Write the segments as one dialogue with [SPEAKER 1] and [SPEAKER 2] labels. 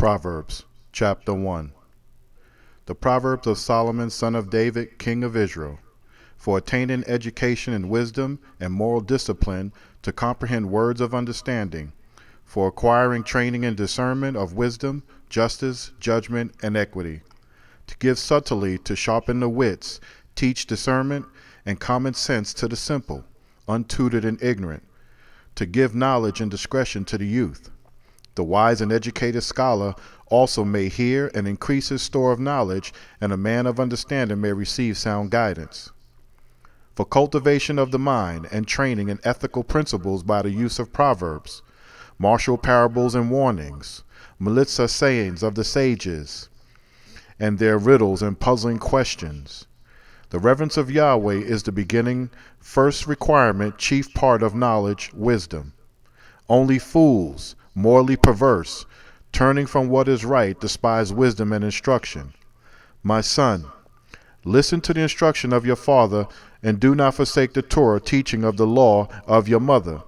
[SPEAKER 1] Proverbs, chapter 1. The Proverbs of Solomon, son of David, king of Israel, for attaining education and wisdom and moral discipline, to comprehend words of understanding, for acquiring training and discernment of wisdom, justice, judgment, and equity, to give subtlety, to sharpen the wits, teach discernment and common sense to the simple, untutored and ignorant, to give knowledge and discretion to the youth. The wise and educated scholar also may hear and increase his store of knowledge, and a man of understanding may receive sound guidance. For cultivation of the mind and training in ethical principles by the use of proverbs, martial parables and warnings, melissa sayings of the sages, and their riddles and puzzling questions. The reverence of Yahweh is the beginning, first requirement, chief part of knowledge, wisdom. Only fools, morally perverse, turning from what is right, despise wisdom and instruction. My son, listen to the instruction of your father, and do not forsake the Torah teaching of the law of your mother.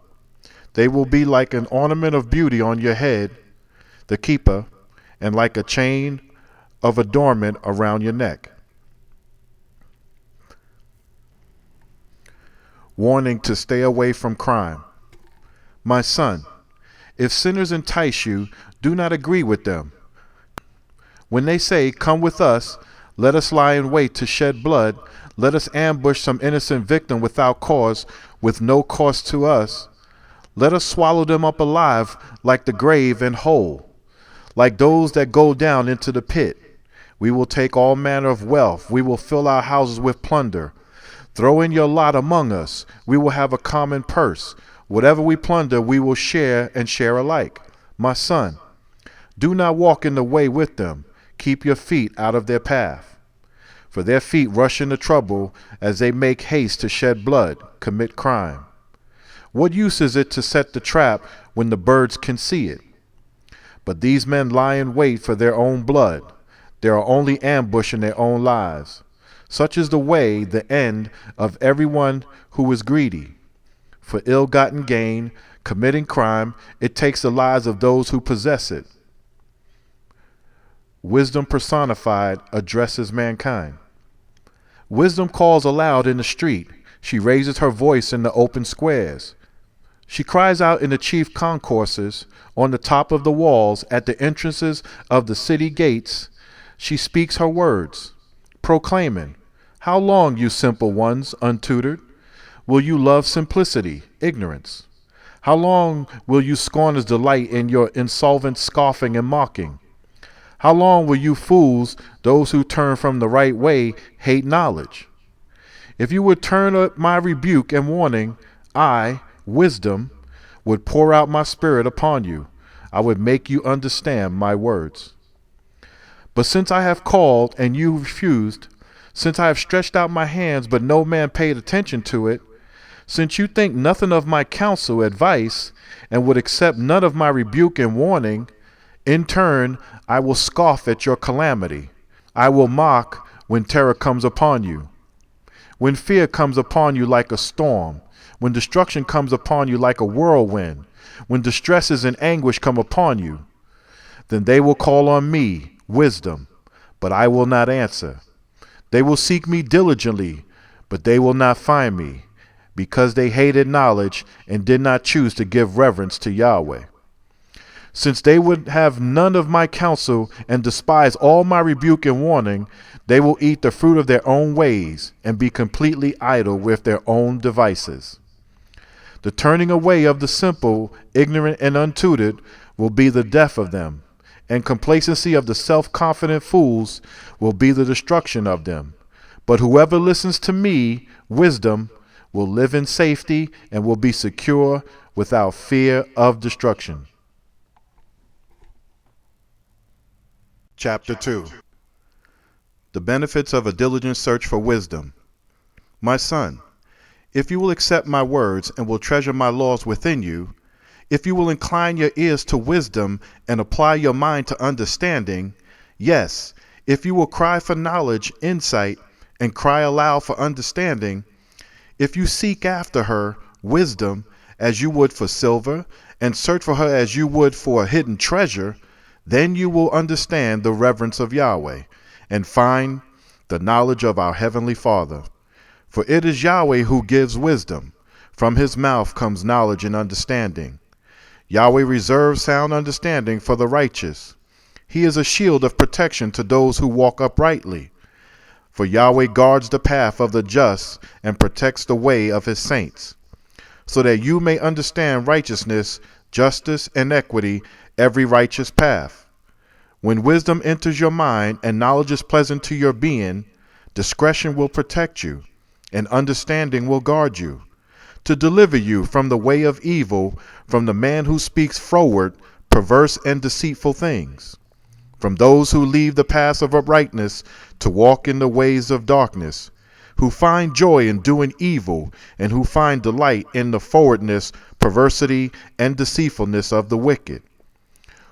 [SPEAKER 1] They will be like an ornament of beauty on your head, the keeper, and like a chain of adornment around your neck. Warning to stay away from crime. My son, if sinners entice you, do not agree with them. When they say, "Come with us, let us lie in wait to shed blood, let us ambush some innocent victim without cause, with no cost to us, let us swallow them up alive like the grave and whole, like those that go down into the pit. We will take all manner of wealth, we will fill our houses with plunder. Throw in your lot among us, we will have a common purse. Whatever we plunder, we will share and share alike. My son, do not walk in the way with them. Keep your feet out of their path. For their feet rush into trouble as they make haste to shed blood, commit crime. What use is it to set the trap when the birds can see it? But these men lie in wait for their own blood. They are only ambushing their own lives. Such is the way, the end of everyone who is greedy. For ill-gotten gain, committing crime, it takes the lives of those who possess it. Wisdom personified addresses mankind. Wisdom calls aloud in the street. She raises her voice in the open squares. She cries out in the chief concourses, on the top of the walls, at the entrances of the city gates. She speaks her words, proclaiming, "How long, you simple ones, untutored, will you love simplicity, ignorance? How long will you scorners delight in your insolvent scoffing and mocking? How long will you fools, those who turn from the right way, hate knowledge? If you would turn up my rebuke and warning, I, wisdom, would pour out my spirit upon you. I would make you understand my words. But since I have called and you refused, since I have stretched out my hands but no man paid attention to it, since you think nothing of my counsel, advice, and would accept none of my rebuke and warning, in turn I will scoff at your calamity. I will mock when terror comes upon you. When fear comes upon you like a storm, when destruction comes upon you like a whirlwind, when distresses and anguish come upon you, then they will call on me, wisdom, but I will not answer. They will seek me diligently, but they will not find me, because they hated knowledge and did not choose to give reverence to Yahweh. Since they would have none of my counsel and despise all my rebuke and warning, they will eat the fruit of their own ways and be completely idle with their own devices. The turning away of the simple, ignorant, and untutored will be the death of them, and complacency of the self-confident fools will be the destruction of them. But whoever listens to me, wisdom, will live in safety and will be secure without fear of destruction. Chapter 2. The benefits of a diligent search for wisdom. My son, if you will accept my words and will treasure my laws within you, if you will incline your ears to wisdom and apply your mind to understanding, yes, if you will cry for knowledge, insight, and cry aloud for understanding, if you seek after her, wisdom, as you would for silver, and search for her as you would for a hidden treasure, Then you will understand the reverence of Yahweh and find the knowledge of our Heavenly Father. For it is Yahweh who gives wisdom. From his mouth comes knowledge and understanding. Yahweh reserves sound understanding for the righteous. He is a shield of protection to those who walk uprightly. For Yahweh guards the path of the just and protects the way of his saints, so that you may understand righteousness, justice, and equity, every righteous path. When wisdom enters your mind and knowledge is pleasant to your being, discretion will protect you, and understanding will guard you, to deliver you from the way of evil, from the man who speaks froward, perverse, and deceitful things, from those who leave the paths of uprightness to walk in the ways of darkness, who find joy in doing evil, and who find delight in the forwardness, perversity, and deceitfulness of the wicked,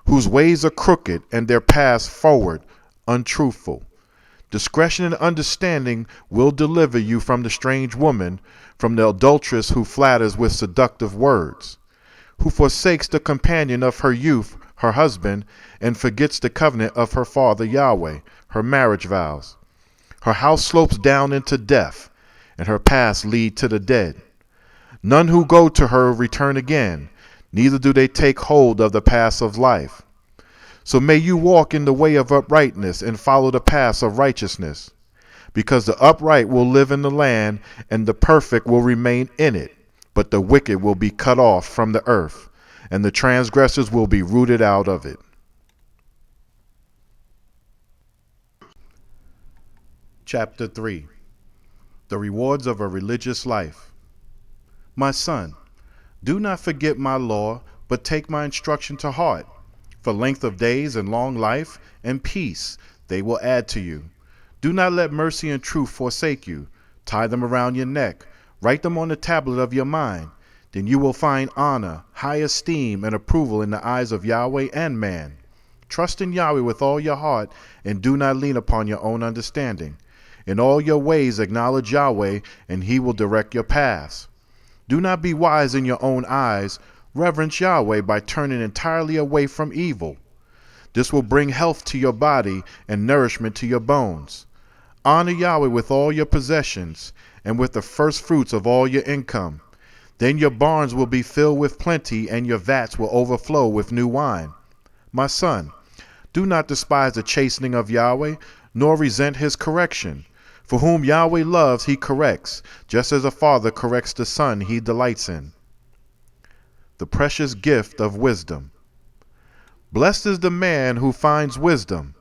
[SPEAKER 1] whose ways are crooked and their paths forward, untruthful. Discretion and understanding will deliver you from the strange woman, from the adulteress who flatters with seductive words, who forsakes the companion of her youth, her husband, and forgets the covenant of her father Yahweh, her marriage vows. Her house slopes down into death, and her paths lead to the dead. None who go to her return again, neither do they take hold of the paths of life. So may you walk in the way of uprightness and follow the paths of righteousness, because the upright will live in the land, and the perfect will remain in it, but the wicked will be cut off from the earth, and the transgressors will be rooted out of it. Chapter 3. The Rewards of a Religious Life. My son, do not forget my law, but take my instruction to heart. For length of days and long life and peace they will add to you. Do not let mercy and truth forsake you. Tie them around your neck. Write them on the tablet of your mind. Then you will find honor, high esteem, and approval in the eyes of Yahweh and man. Trust in Yahweh with all your heart, and do not lean upon your own understanding. In all your ways acknowledge Yahweh, and he will direct your paths. Do not be wise in your own eyes. Reverence Yahweh by turning entirely away from evil. This will bring health to your body and nourishment to your bones. Honor Yahweh with all your possessions and with the first fruits of all your income. Then your barns will be filled with plenty, and your vats will overflow with new wine. My son, do not despise the chastening of Yahweh, nor resent his correction. For whom Yahweh loves, he corrects, just as a father corrects the son he delights in. The precious gift of wisdom. Blessed is the man who finds wisdom.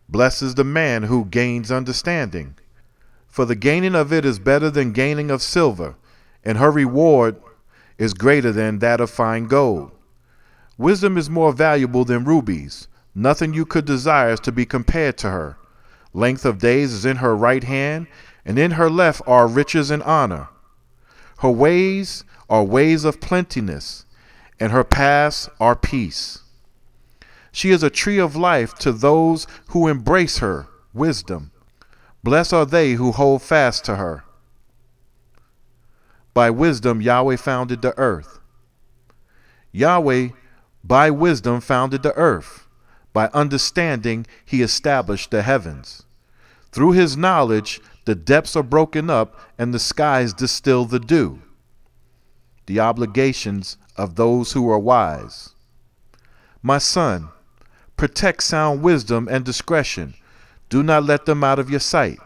[SPEAKER 1] Blessed is the man who gains understanding. For the gaining of it is better than gaining of silver, and her reward is greater than that of fine gold. Wisdom is more valuable than rubies. Nothing you could desire is to be compared to her. Length of days is in her right hand, and in her left are riches and honor. Her ways are ways of plenteousness, and her paths are peace. She is a tree of life to those who embrace her, wisdom. Blessed are they who hold fast to her. By wisdom Yahweh founded the earth. Yahweh by wisdom founded the earth. By understanding he established the heavens. Through his knowledge the depths are broken up, and the skies distill the dew. The obligations of those who are wise. My son, protect sound wisdom and discretion. Do not let them out of your sight.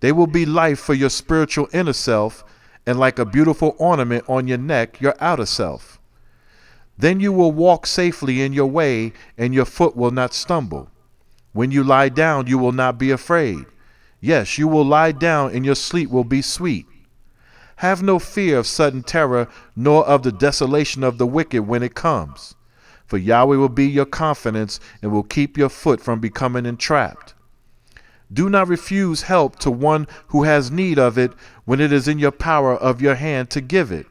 [SPEAKER 1] They will be life for your spiritual inner self, and like a beautiful ornament on your neck, your outer self. Then you will walk safely in your way, and your foot will not stumble. When you lie down, you will not be afraid. Yes, you will lie down, and your sleep will be sweet. Have no fear of sudden terror, nor of the desolation of the wicked when it comes. For Yahweh will be your confidence, and will keep your foot from becoming entrapped. Do not refuse help to one who has need of it when it is in your power of your hand to give it.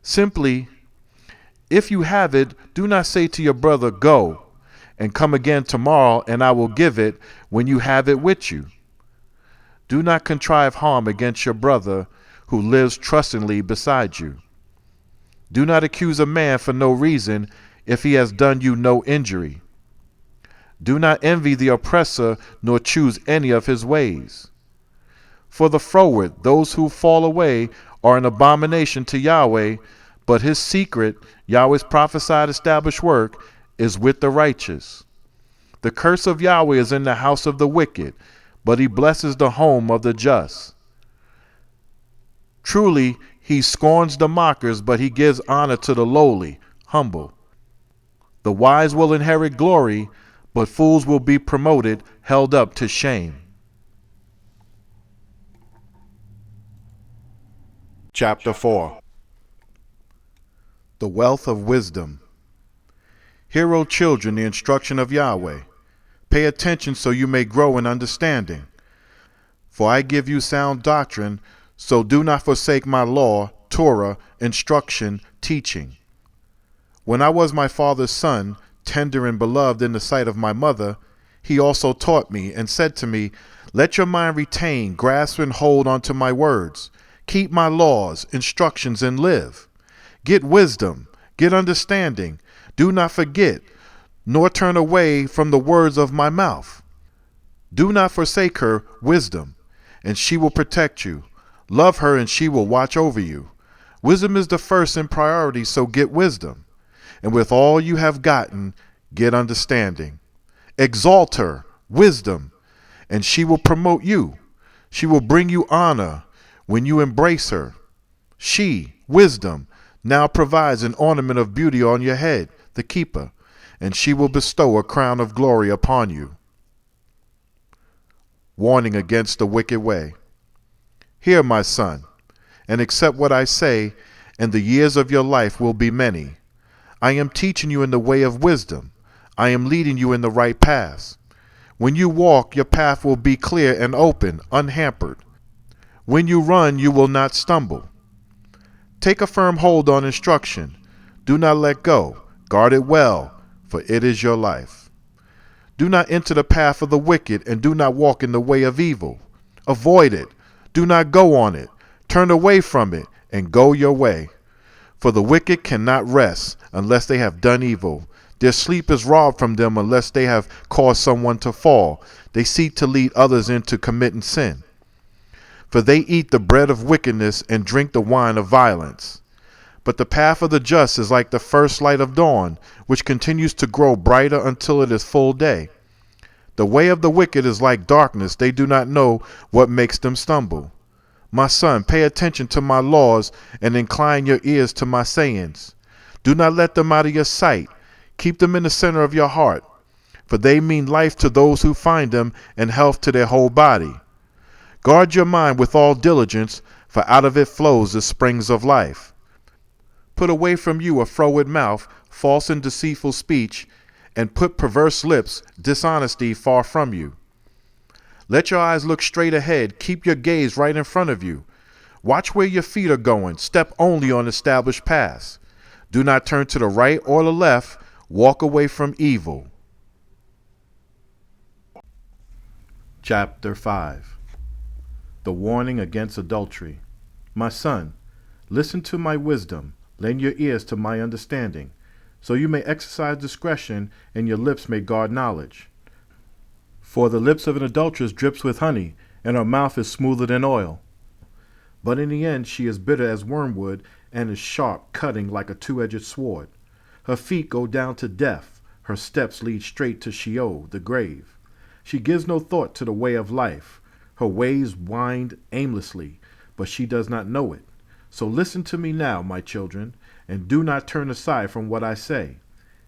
[SPEAKER 1] Simply, if you have it, do not say to your brother, "Go, and come again tomorrow, and I will give it," when you have it with you. Do not contrive harm against your brother who lives trustingly beside you. Do not accuse a man for no reason if he has done you no injury. Do not envy the oppressor, nor choose any of his ways. For the froward, those who fall away, are an abomination to Yahweh, but his secret, Yahweh's prophesied established work, is with the righteous. The curse of Yahweh is in the house of the wicked, but he blesses the home of the just. Truly, he scorns the mockers, but he gives honor to the lowly, humble. The wise will inherit glory, but fools will be promoted, held up to shame. Chapter 4. The wealth of wisdom. Hear, O children, the instruction of Yahweh. Pay attention so you may grow in understanding. For I give you sound doctrine, so do not forsake my law, Torah, instruction, teaching. When I was my father's son, tender and beloved in the sight of my mother, he also taught me and said to me, let your mind retain, grasp and hold onto my words. Keep my laws, instructions, and live. Get wisdom, get understanding. Do not forget, nor turn away from the words of my mouth. Do not forsake her, wisdom, and she will protect you. Love her, and she will watch over you. Wisdom is the first in priority, so get wisdom. And with all you have gotten, get understanding. Exalt her, wisdom, and she will promote you. She will bring you honor when you embrace her. She, wisdom, now provides an ornament of beauty on your head, the keeper, and she will bestow a crown of glory upon you. Warning against the wicked way. Hear, my son, and accept what I say, and the years of your life will be many. I am teaching you in the way of wisdom. I am leading you in the right paths. When you walk, your path will be clear and open, unhampered. When you run, you will not stumble. Take a firm hold on instruction. Do not let go. Guard it well, for it is your life. Do not enter the path of the wicked, and do not walk in the way of evil. Avoid it. Do not go on it. Turn away from it, and go your way. For the wicked cannot rest unless they have done evil. Their sleep is robbed from them unless they have caused someone to fall. They seek to lead others into committing sin. For they eat the bread of wickedness and drink the wine of violence. But the path of the just is like the first light of dawn, which continues to grow brighter until it is full day. The way of the wicked is like darkness. They do not know what makes them stumble. My son, pay attention to my laws and incline your ears to my sayings. Do not let them out of your sight. Keep them in the center of your heart, for they mean life to those who find them and health to their whole body. Guard your mind with all diligence, for out of it flows the springs of life. Put away from you a froward mouth, false and deceitful speech, and put perverse lips, dishonesty, far from you. Let your eyes look straight ahead. Keep your gaze right in front of you. Watch where your feet are going. Step only on established paths. Do not turn to the right or the left. Walk away from evil. Chapter 5. The warning against adultery. My son, listen to my wisdom. Lend your ears to my understanding, so you may exercise discretion and your lips may guard knowledge. For the lips of an adulteress drips with honey, and her mouth is smoother than oil. But in the end she is bitter as wormwood, and is sharp, cutting like a two-edged sword. Her feet go down to death, her steps lead straight to Sheol, the grave. She gives no thought to the way of life. Her ways wind aimlessly, but she does not know it. So listen to me now, my children, and do not turn aside from what I say.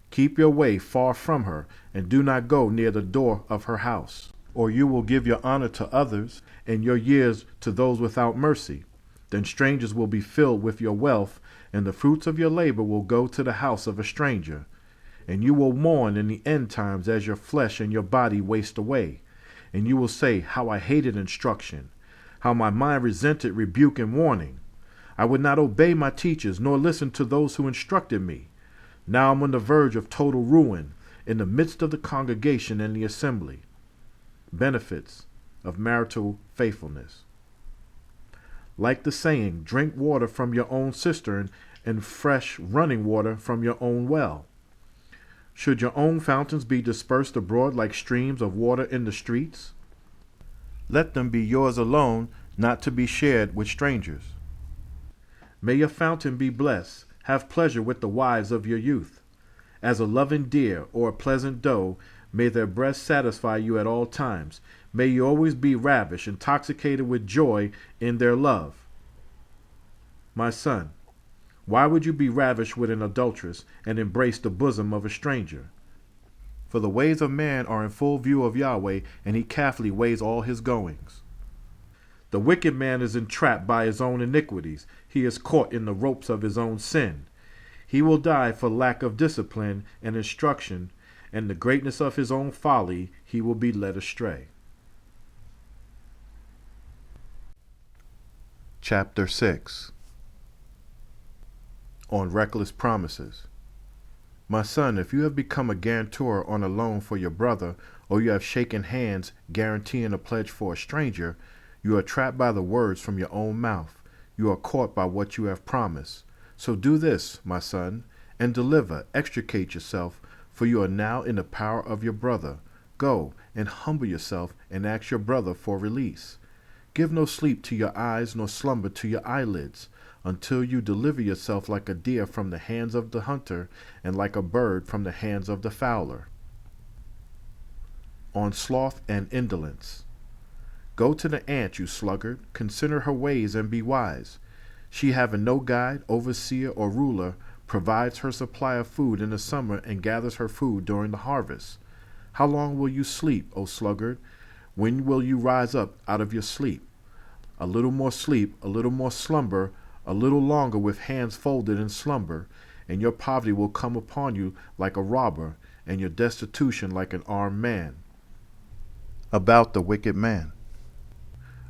[SPEAKER 1] Keep your way far from her, and do not go near the door of her house, or you will give your honor to others, and your years to those without mercy. Then strangers will be filled with your wealth, and the fruits of your labor will go to the house of a stranger. And you will mourn in the end times as your flesh and your body waste away. And you will say, how I hated instruction, how my mind resented rebuke and warning. I would not obey my teachers, nor listen to those who instructed me. Now I'm on the verge of total ruin, in the midst of the congregation and the assembly. Benefits of marital faithfulness. Like the saying, drink water from your own cistern and fresh running water from your own well. Should your own fountains be dispersed abroad like streams of water in the streets? Let them be yours alone, not to be shared with strangers. May your fountain be blessed. Have pleasure with the wives of your youth. As a loving deer or a pleasant doe, may their breasts satisfy you at all times. May you always be ravished, intoxicated with joy in their love. My son, why would you be ravished with an adulteress and embrace the bosom of a stranger? For the ways of man are in full view of Yahweh, and he carefully weighs all his goings. The wicked man is entrapped by his own iniquities. He is caught in the ropes of his own sin. He will die for lack of discipline and instruction, and the greatness of his own folly he will be led astray. Chapter 6. On reckless promises. My son, if you have become a guarantor on a loan for your brother, or you have shaken hands guaranteeing a pledge for a stranger, you are trapped by the words from your own mouth. You are caught by what you have promised. So do this, my son, and deliver, extricate yourself, for you are now in the power of your brother. Go and humble yourself and ask your brother for release. Give no sleep to your eyes, nor slumber to your eyelids, until you deliver yourself like a deer from the hands of the hunter, and like a bird from the hands of the fowler. On sloth and indolence. Go to the ant, you sluggard, consider her ways and be wise. She, having no guide, overseer, or ruler, provides her supply of food in the summer and gathers her food during the harvest. How long will you sleep, O sluggard? When will you rise up out of your sleep? A little more sleep, a little more slumber, a little longer with hands folded in slumber, and your poverty will come upon you like a robber, and your destitution like an armed man. About the wicked man.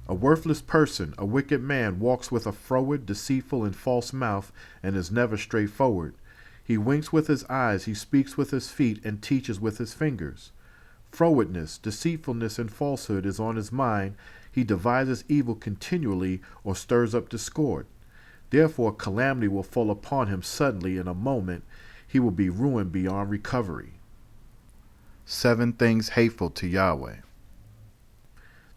[SPEAKER 1] A worthless person, a wicked man, walks with a froward, deceitful, and false mouth, and is never straightforward. He winks with his eyes, he speaks with his feet, and teaches with his fingers. Frowardness, deceitfulness, and falsehood is on his mind. He devises evil continually, or stirs up discord. Therefore calamity will fall upon him suddenly in a moment. He will be ruined beyond recovery. 7 things hateful to Yahweh.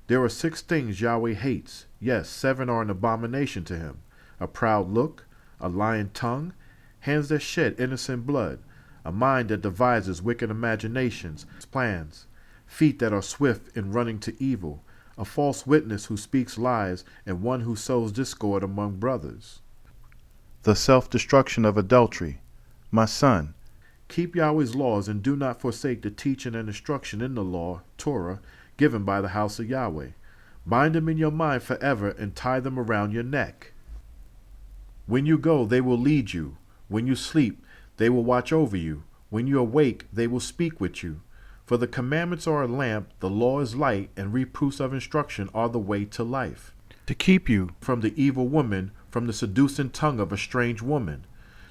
[SPEAKER 1] There are 6 things Yahweh hates. Yes, 7 are an abomination to him. A proud look, a lying tongue, hands that shed innocent blood, a mind that devises wicked imaginations, plans, feet that are swift in running to evil, a false witness who speaks lies, and one who sows discord among brothers. The self-destruction of adultery. My son, keep Yahweh's laws and do not forsake the teaching and instruction in the law, Torah, given by the house of Yahweh. Bind them in your mind forever and tie them around your neck. When you go, they will lead you. When you sleep, they will watch over you. When you awake, they will speak with you. For the commandments are a lamp, the law is light, and reproofs of instruction are the way to life. To keep you from the evil woman, from the seducing tongue of a strange woman.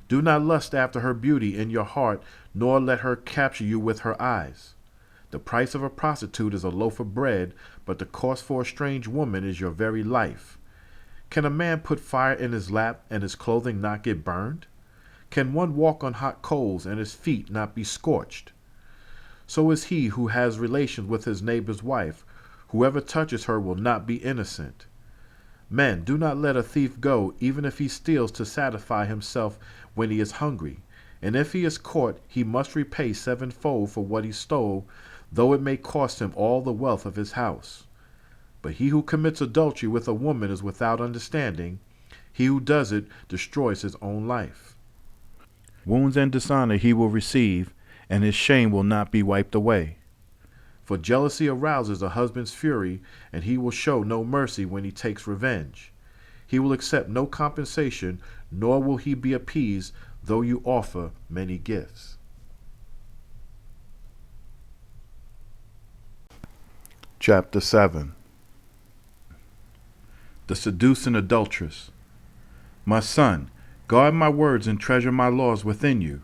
[SPEAKER 1] Do not lust after her beauty in your heart, nor let her capture you with her eyes. The price of a prostitute is a loaf of bread, but the cost for a strange woman is your very life. Can a man put fire in his lap and his clothing not get burned? Can one walk on hot coals and his feet not be scorched? So is he who has relations with his neighbor's wife. Whoever touches her will not be innocent. Men, do not let a thief go, even if he steals to satisfy himself when he is hungry. And if he is caught, he must repay 7-fold for what he stole, though it may cost him all the wealth of his house. But he who commits adultery with a woman is without understanding. He who does it destroys his own life. Wounds and dishonor he will receive, and his shame will not be wiped away. For jealousy arouses a husband's fury, and he will show no mercy when he takes revenge. He will accept no compensation, nor will he be appeased, though you offer many gifts. Chapter 7. The seducing adulteress. My son, guard my words and treasure my laws within you.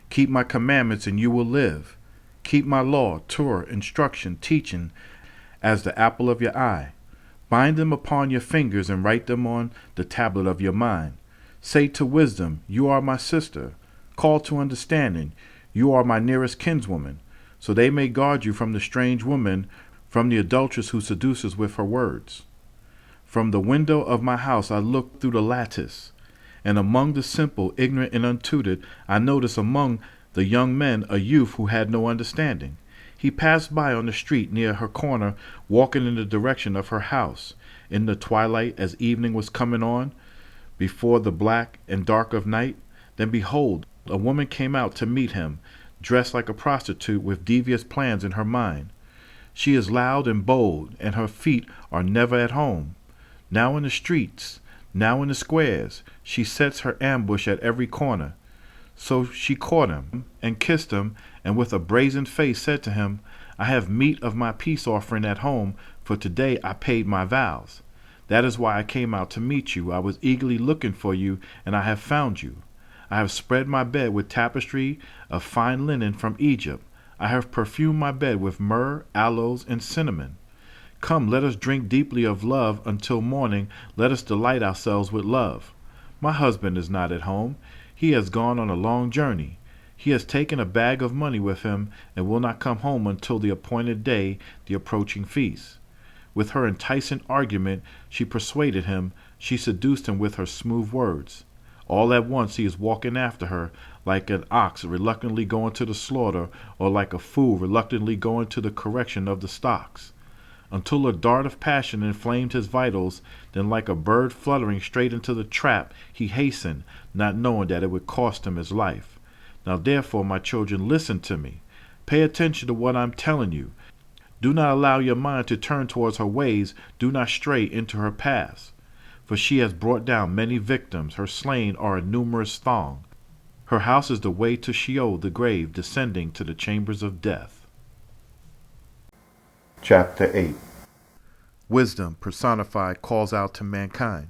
[SPEAKER 1] Keep my commandments and you will live. Keep my law, Torah, instruction, teaching, as the apple of your eye. Bind them upon your fingers and write them on the tablet of your mind. Say to wisdom, you are my sister. Call to understanding, You are my nearest kinswoman, so they may guard you from the strange woman, from the adulteress who seduces with her words. From the window of my house I looked through the lattice, and among the simple, ignorant, and untutored, I noticed among the young men a youth who had no understanding. He passed by on the street near her corner, walking in the direction of her house. In the twilight, as evening was coming on, before the black and dark of night, then behold, a woman came out to meet him, dressed like a prostitute with devious plans in her mind. She is loud and bold, and her feet are never at home. Now in the streets, now in the squares, she sets her ambush at every corner. So she caught him and kissed him, and with a brazen face said to him, I have meat of my peace offering at home, for today I paid my vows. That is why I came out to meet you. I was eagerly looking for you, and I have found you. I have spread my bed with tapestry of fine linen from Egypt. I have perfumed my bed with myrrh, aloes, and cinnamon. Come, let us drink deeply of love until morning. Let us delight ourselves with love. My husband is not at home. He has gone on a long journey. He has taken a bag of money with him and will not come home until the appointed day, the approaching feast. With her enticing argument, she persuaded him. She seduced him with her smooth words. All at once he is walking after her, like an ox reluctantly going to the slaughter, or like a fool reluctantly going to the correction of the stocks, until a dart of passion inflamed his vitals. Then like a bird fluttering straight into the trap, he hastened, not knowing that it would cost him his life. Now therefore, my children, listen to me. Pay attention to what I'm telling you. Do not allow your mind to turn towards her ways. Do not stray into her paths. For she has brought down many victims. Her slain are a numerous throng. Her house is the way to Sheol, the grave, descending to the chambers of death. Chapter 8. Wisdom personified calls out to mankind.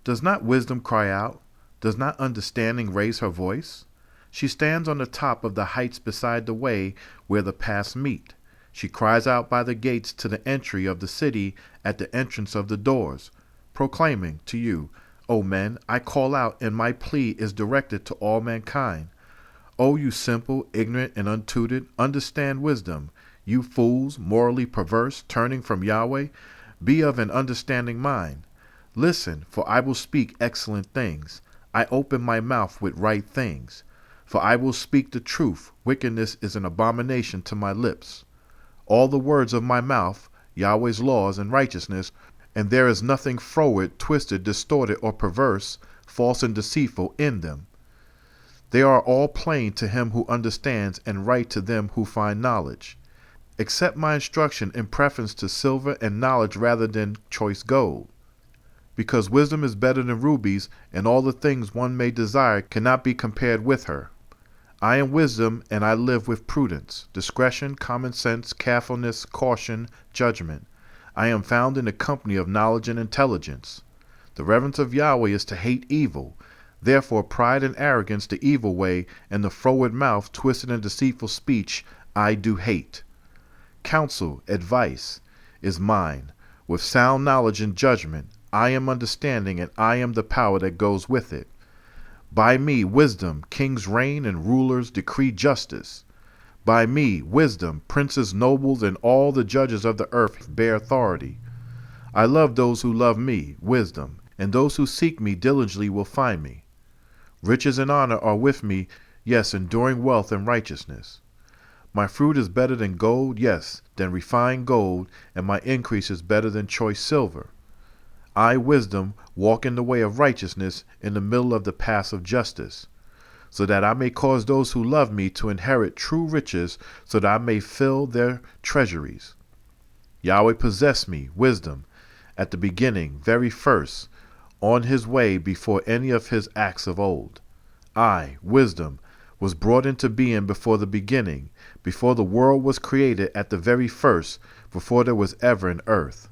[SPEAKER 1] Does not wisdom cry out? Does not understanding raise her voice? She stands on the top of the heights beside the way where the paths meet. She cries out by the gates to the entry of the city, at the entrance of the doors, proclaiming to you, O men, I call out, and my plea is directed to all mankind. O you simple, ignorant, and untutored, understand wisdom. You fools, morally perverse, turning from Yahweh, be of an understanding mind. Listen, for I will speak excellent things. I open my mouth with right things. For I will speak the truth. Wickedness is an abomination to my lips. All the words of my mouth, Yahweh's laws and righteousness, and there is nothing froward, twisted, distorted, or perverse, false and deceitful in them. They are all plain to him who understands, and right to them who find knowledge. Accept my instruction in preference to silver and knowledge rather than choice gold. Because wisdom is better than rubies, and all the things one may desire cannot be compared with her. I am wisdom, and I live with prudence, discretion, common sense, carefulness, caution, judgment. I am found in the company of knowledge and intelligence. The reverence of Yahweh is to hate evil. Therefore pride and arrogance, the evil way, and the froward mouth, twisted and deceitful speech, I do hate. Counsel, advice, is mine. With sound knowledge and judgment, I am understanding, and I am the power that goes with it. By me, wisdom, kings reign and rulers decree justice. By me, wisdom, princes, nobles, and all the judges of the earth bear authority. I love those who love me, wisdom, and those who seek me diligently will find me. Riches and honor are with me, yes, enduring wealth and righteousness. My fruit is better than gold, yes, than refined gold, and my increase is better than choice silver. I, wisdom, walk in the way of righteousness, in the middle of the paths of justice, so that I may cause those who love me to inherit true riches, so that I may fill their treasuries. Yahweh possessed me, wisdom, at the beginning, very first, on his way before any of his acts of old. I, wisdom, was brought into being before the beginning, before the world was created at the very first, before there was ever an earth.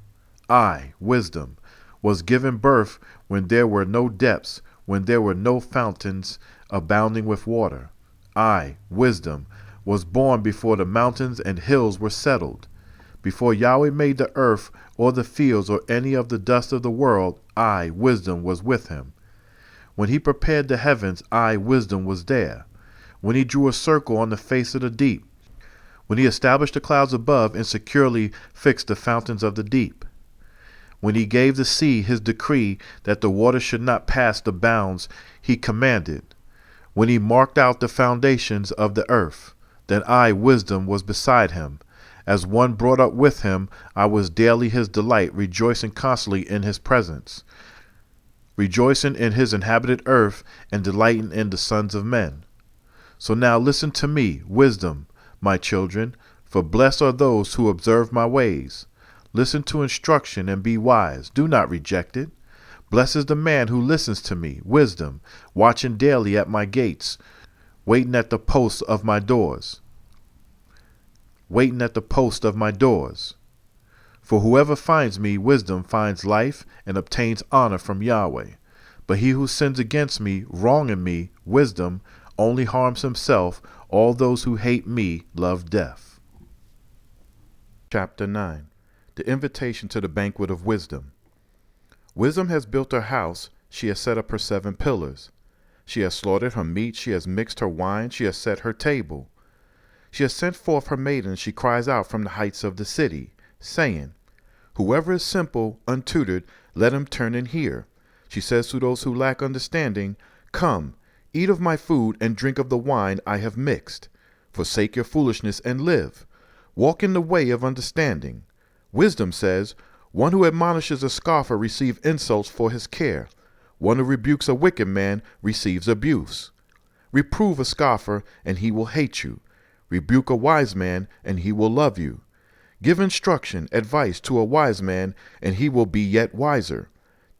[SPEAKER 1] I, wisdom, was given birth when there were no depths, when there were no fountains abounding with water. I, wisdom, was born before the mountains and hills were settled. Before Yahweh made the earth or the fields or any of the dust of the world, I, wisdom, was with him. When he prepared the heavens, I, wisdom, was there. when he drew a circle on the face of the deep, when he established the clouds above and securely fixed the fountains of the deep, when he gave the sea his decree that the water should not pass the bounds he commanded, when he marked out the foundations of the earth, then I, wisdom, was beside him. As one brought up with him, I was daily his delight, rejoicing constantly in his presence, rejoicing in his inhabited earth, and delighting in the sons of men. So now listen to me, wisdom, my children, for blessed are those who observe my ways. Listen to instruction and be wise. Do not reject it. Blessed is the man who listens to me, wisdom, watching daily at my gates, waiting at the posts of my doors. Waiting at the post of my doors. For whoever finds me, wisdom, finds life and obtains honor from Yahweh. But he who sins against me, wronging me, wisdom, only harms himself. All those who hate me love death. Chapter 9. The invitation to the Banquet of Wisdom. Wisdom has built her house. She has set up her 7 pillars. She has slaughtered her meat. She has mixed her wine. She has set her table. She has sent forth her maidens. She cries out from the heights of the city, saying, whoever is simple, untutored, let him turn in here. She says to those who lack understanding, come, eat of my food and drink of the wine I have mixed. Forsake your foolishness and live. Walk in the way of understanding. Wisdom says, one who admonishes a scoffer receives insults for his care. One who rebukes a wicked man receives abuse. Reprove a scoffer, and he will hate you. Rebuke a wise man, and he will love you. Give instruction, advice to a wise man, and he will be yet wiser.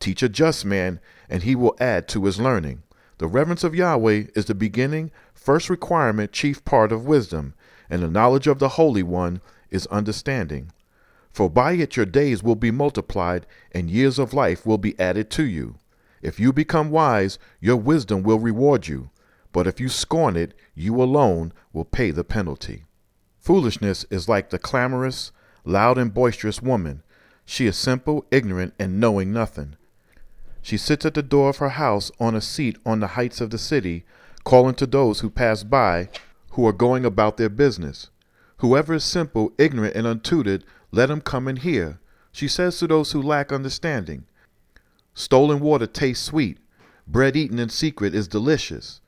[SPEAKER 1] Teach a just man, and he will add to his learning. The reverence of Yahweh is the beginning, first requirement, chief part of wisdom, and the knowledge of the Holy One is understanding. For by it your days will be multiplied, and years of life will be added to you. If you become wise, your wisdom will reward you. But if you scorn it, you alone will pay the penalty. Foolishness is like the clamorous, loud and boisterous woman. She is simple, ignorant, and knowing nothing. She sits at the door of her house on a seat on the heights of the city, calling to those who pass by, who are going about their business. Whoever is simple, ignorant, and untutored, let him come and hear. She says to those who lack understanding, stolen water tastes sweet. Bread eaten in secret is delicious.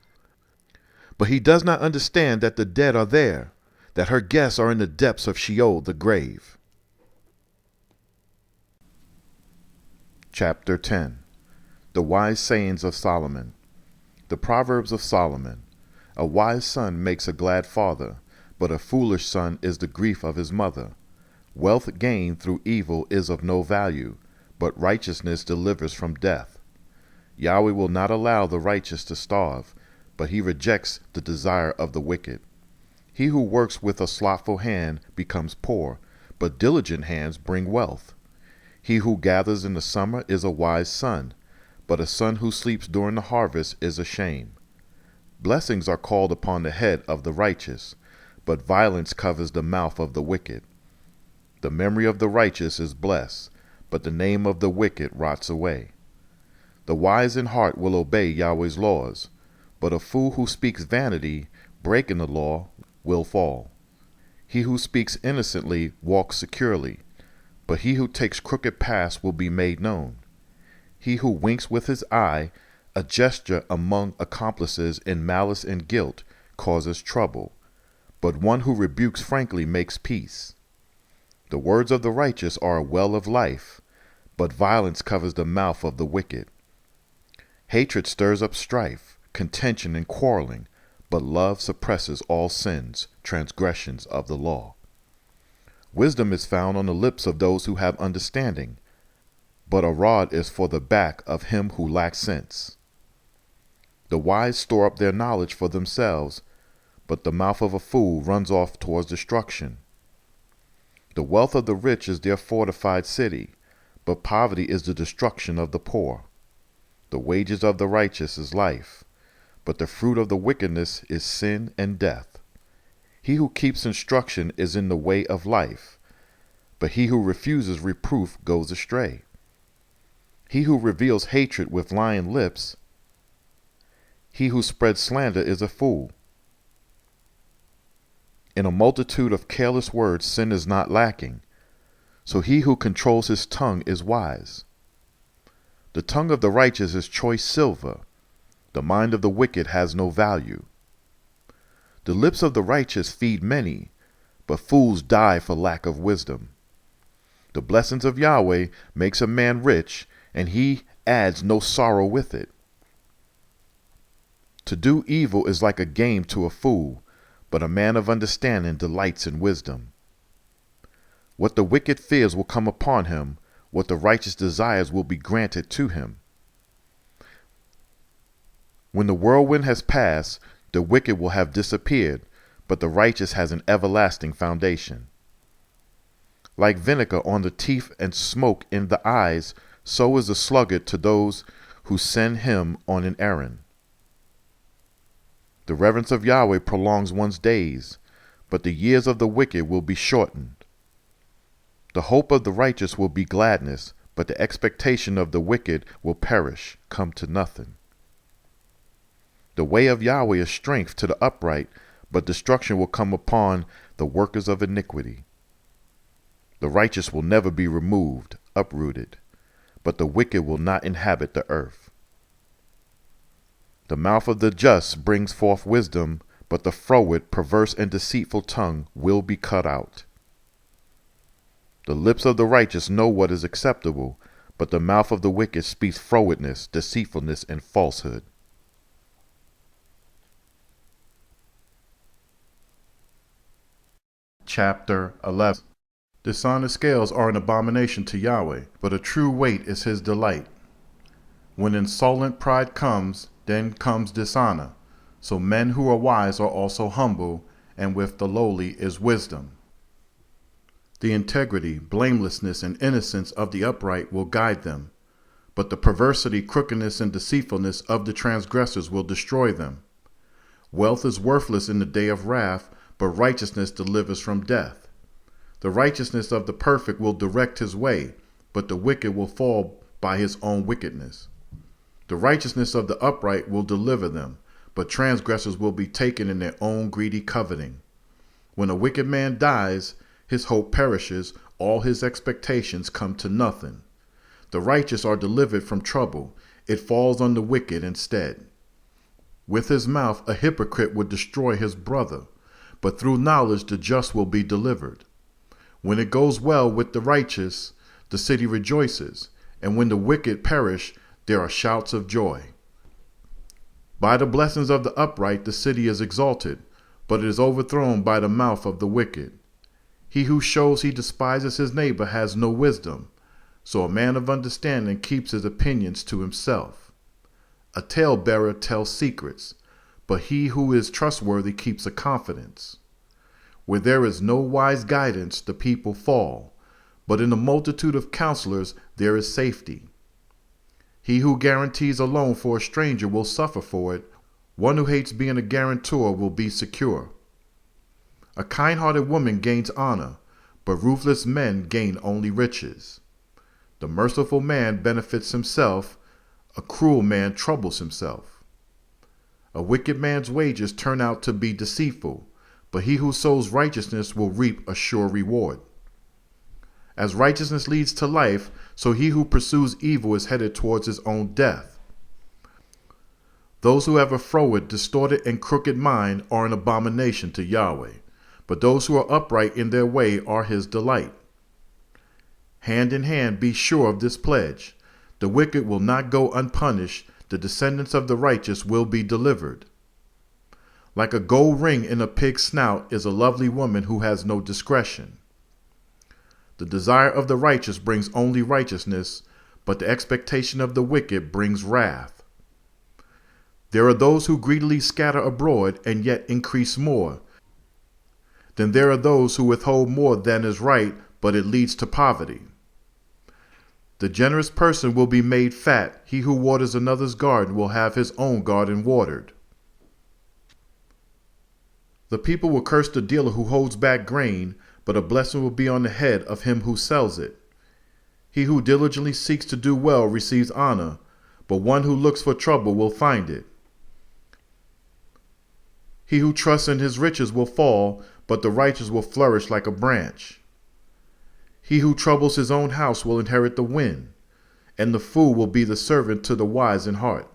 [SPEAKER 1] But he does not understand that the dead are there, that her guests are in the depths of Sheol, the grave. Chapter 10. The Wise Sayings of Solomon. The Proverbs of Solomon. A wise son makes a glad father, but a foolish son is the grief of his mother. Wealth gained through evil is of no value, but righteousness delivers from death. Yahweh will not allow the righteous to starve, but he rejects the desire of the wicked. He who works with a slothful hand becomes poor, but diligent hands bring wealth. He who gathers in the summer is a wise son, but a son who sleeps during the harvest is a shame. Blessings are called upon the head of the righteous, but violence covers the mouth of the wicked. The memory of the righteous is blessed, but the name of the wicked rots away. The wise in heart will obey Yahweh's laws, but a fool who speaks vanity, breaking the law, will fall. He who speaks innocently walks securely, but he who takes crooked paths will be made known. He who winks with his eye, a gesture among accomplices in malice and guilt, causes trouble, but one who rebukes frankly makes peace. The words of the righteous are a well of life, but violence covers the mouth of the wicked. Hatred stirs up strife, contention and quarreling, but love suppresses all sins, transgressions of the law. Wisdom is found on the lips of those who have understanding, but a rod is for the back of him who lacks sense. The wise store up their knowledge for themselves, but the mouth of a fool runs off towards destruction. The wealth of the rich is their fortified city, but poverty is the destruction of the poor. The wages of the righteous is life, but the fruit of the wickedness is sin and death. He who keeps instruction is in the way of life, but he who refuses reproof goes astray. He who reveals hatred with lying lips, he who spreads slander is a fool. In a multitude of careless words sin is not lacking, so he who controls his tongue is wise. The tongue of the righteous is choice silver, the mind of the wicked has no value. The lips of the righteous feed many, but fools die for lack of wisdom. The blessings of Yahweh makes a man rich, and he adds no sorrow with it. To do evil is like a game to a fool, but a man of understanding delights in wisdom. What the wicked fears will come upon him, what the righteous desires will be granted to him. When the whirlwind has passed, the wicked will have disappeared, but the righteous has an everlasting foundation. Like vinegar on the teeth and smoke in the eyes, so is the sluggard to those who send him on an errand. The reverence of Yahweh prolongs one's days, but the years of the wicked will be shortened. The hope of the righteous will be gladness, but the expectation of the wicked will perish, come to nothing. The way of Yahweh is strength to the upright, but destruction will come upon the workers of iniquity. The righteous will never be removed, uprooted, but the wicked will not inhabit the earth. The mouth of the just brings forth wisdom, but the froward, perverse, and deceitful tongue will be cut out. The lips of the righteous know what is acceptable, but the mouth of the wicked speaks frowardness, deceitfulness, and falsehood. Chapter 11. Dishonest scales are an abomination to Yahweh, but a true weight is his delight. When insolent pride comes, then comes dishonor. So men who are wise are also humble, and with the lowly is wisdom. The integrity, blamelessness, and innocence of the upright will guide them, but the perversity, crookedness, and deceitfulness of the transgressors will destroy them. Wealth is worthless in the day of wrath, but righteousness delivers from death. The righteousness of the perfect will direct his way, but the wicked will fall by his own wickedness. The righteousness of the upright will deliver them, but transgressors will be taken in their own greedy coveting. When a wicked man dies, his hope perishes, all his expectations come to nothing. The righteous are delivered from trouble, it falls on the wicked instead. With his mouth a hypocrite would destroy his brother, but through knowledge the just will be delivered. When it goes well with the righteous, the city rejoices, and when the wicked perish, there are shouts of joy. By the blessings of the upright the city is exalted, but it is overthrown by the mouth of the wicked. He who shows he despises his neighbor has no wisdom, so a man of understanding keeps his opinions to himself. A talebearer tells secrets, but he who is trustworthy keeps a confidence. Where there is no wise guidance, the people fall, but in the multitude of counselors there is safety. He who guarantees a loan for a stranger will suffer for it. One who hates being a guarantor will be secure. A kind-hearted woman gains honor, but ruthless men gain only riches. The merciful man benefits himself, a cruel man troubles himself. A wicked man's wages turn out to be deceitful, but he who sows righteousness will reap a sure reward. As righteousness leads to life, so he who pursues evil is headed towards his own death. Those who have a froward, distorted, and crooked mind are an abomination to Yahweh, but those who are upright in their way are his delight. Hand in hand, be sure of this pledge. The wicked will not go unpunished, the descendants of the righteous will be delivered. Like a gold ring in a pig's snout is a lovely woman who has no discretion. The desire of the righteous brings only righteousness, but the expectation of the wicked brings wrath. There are those who greedily scatter abroad and yet increase more. Then there are those who withhold more than is right, but it leads to poverty. The generous person will be made fat. He who waters another's garden will have his own garden watered. The people will curse the dealer who holds back grain, but a blessing will be on the head of him who sells it. He who diligently seeks to do well receives honor, but one who looks for trouble will find it. He who trusts in his riches will fall, but the righteous will flourish like a branch. He who troubles his own house will inherit the wind, and the fool will be the servant to the wise in heart.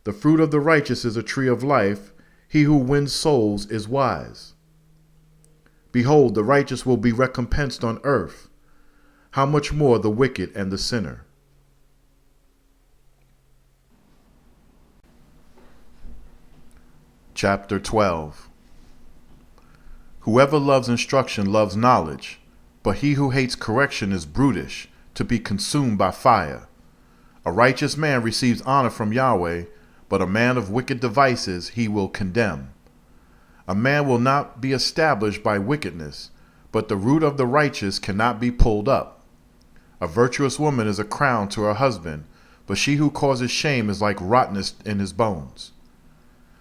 [SPEAKER 1] The fruit of the righteous is a tree of life. He who wins souls is wise. Behold, the righteous will be recompensed on earth. How much more the wicked and the sinner? Chapter 12. Whoever loves instruction loves knowledge, but he who hates correction is brutish, to be consumed by fire. A righteous man receives honor from Yahweh, but a man of wicked devices he will condemn. A man will not be established by wickedness, but the root of the righteous cannot be pulled up. A virtuous woman is a crown to her husband, but she who causes shame is like rottenness in his bones.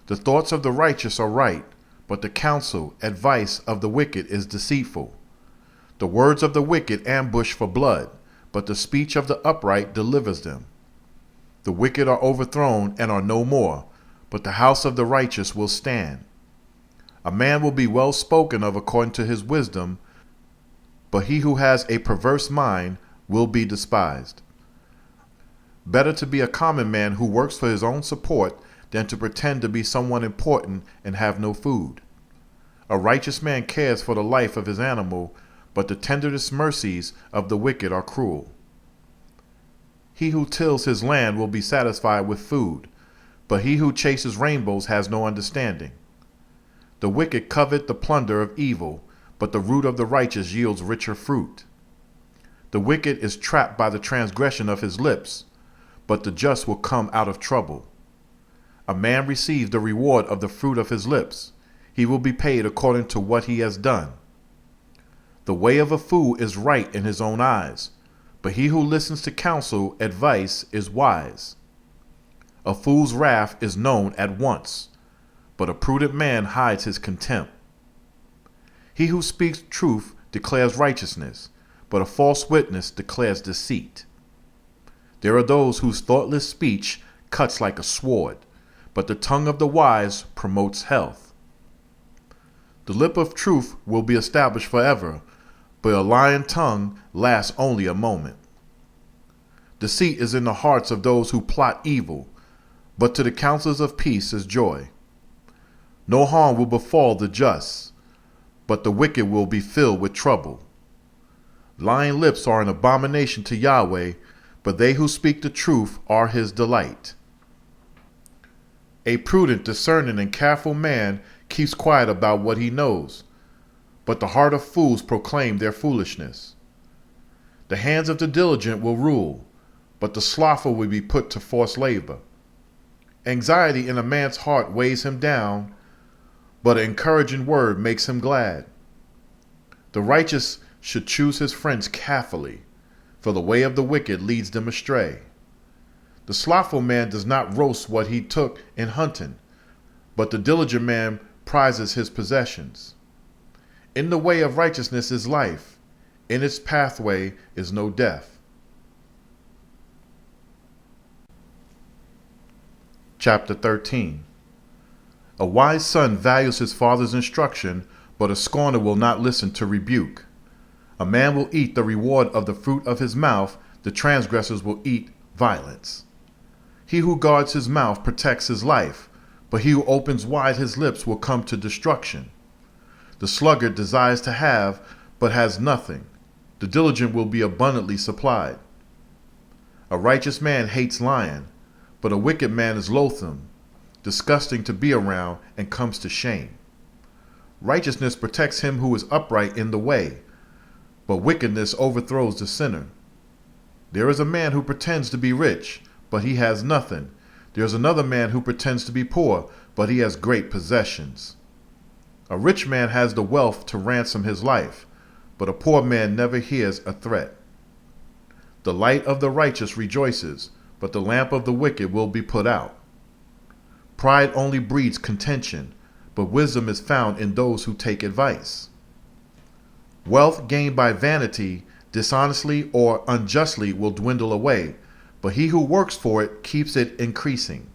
[SPEAKER 1] The thoughts of the righteous are right, but the counsel, advice of the wicked is deceitful. The words of the wicked ambush for blood, but the speech of the upright delivers them. The wicked are overthrown and are no more, but the house of the righteous will stand. A man will be well spoken of according to his wisdom, but he who has a perverse mind will be despised. Better to be a common man who works for his own support than to pretend to be someone important and have no food. A righteous man cares for the life of his animal, but the tenderest mercies of the wicked are cruel. He who tills his land will be satisfied with food, but he who chases rainbows has no understanding. The wicked covet the plunder of evil, but the root of the righteous yields richer fruit. The wicked is trapped by the transgression of his lips, but the just will come out of trouble. A man receives the reward of the fruit of his lips. He will be paid according to what he has done. The way of a fool is right in his own eyes, but he who listens to counsel, advice, is wise. A fool's wrath is known at once, but a prudent man hides his contempt. He who speaks truth declares righteousness, but a false witness declares deceit. There are those whose thoughtless speech cuts like a sword, but the tongue of the wise promotes health. The lip of truth will be established forever, but a lying tongue lasts only a moment. Deceit is in the hearts of those who plot evil, but to the counselors of peace is joy. No harm will befall the just, but the wicked will be filled with trouble. Lying lips are an abomination to Yahweh, but they who speak the truth are his delight. A prudent, discerning, and careful man keeps quiet about what he knows, but the heart of fools proclaim their foolishness. The hands of the diligent will rule, but the slothful will be put to forced labor. Anxiety in a man's heart weighs him down, but an encouraging word makes him glad. The righteous should choose his friends carefully, for the way of the wicked leads them astray. The slothful man does not roast what he took in hunting, but the diligent man prizes his possessions. In the way of righteousness is life, in its pathway is no death. Chapter 13. A wise son values his father's instruction, but a scorner will not listen to rebuke. A man will eat the reward of the fruit of his mouth, the transgressors will eat violence. He who guards his mouth protects his life, but he who opens wide his lips will come to destruction. The sluggard desires to have, but has nothing. The diligent will be abundantly supplied. A righteous man hates lying, but a wicked man is loathsome, disgusting to be around, and comes to shame. Righteousness protects him who is upright in the way, but wickedness overthrows the sinner. There is a man who pretends to be rich, but he has nothing. There is another man who pretends to be poor, but he has great possessions. A rich man has the wealth to ransom his life, but a poor man never hears a threat. The light of the righteous rejoices, but the lamp of the wicked will be put out. Pride only breeds contention, but wisdom is found in those who take advice. Wealth gained by vanity, dishonestly or unjustly, will dwindle away, but he who works for it keeps it increasing.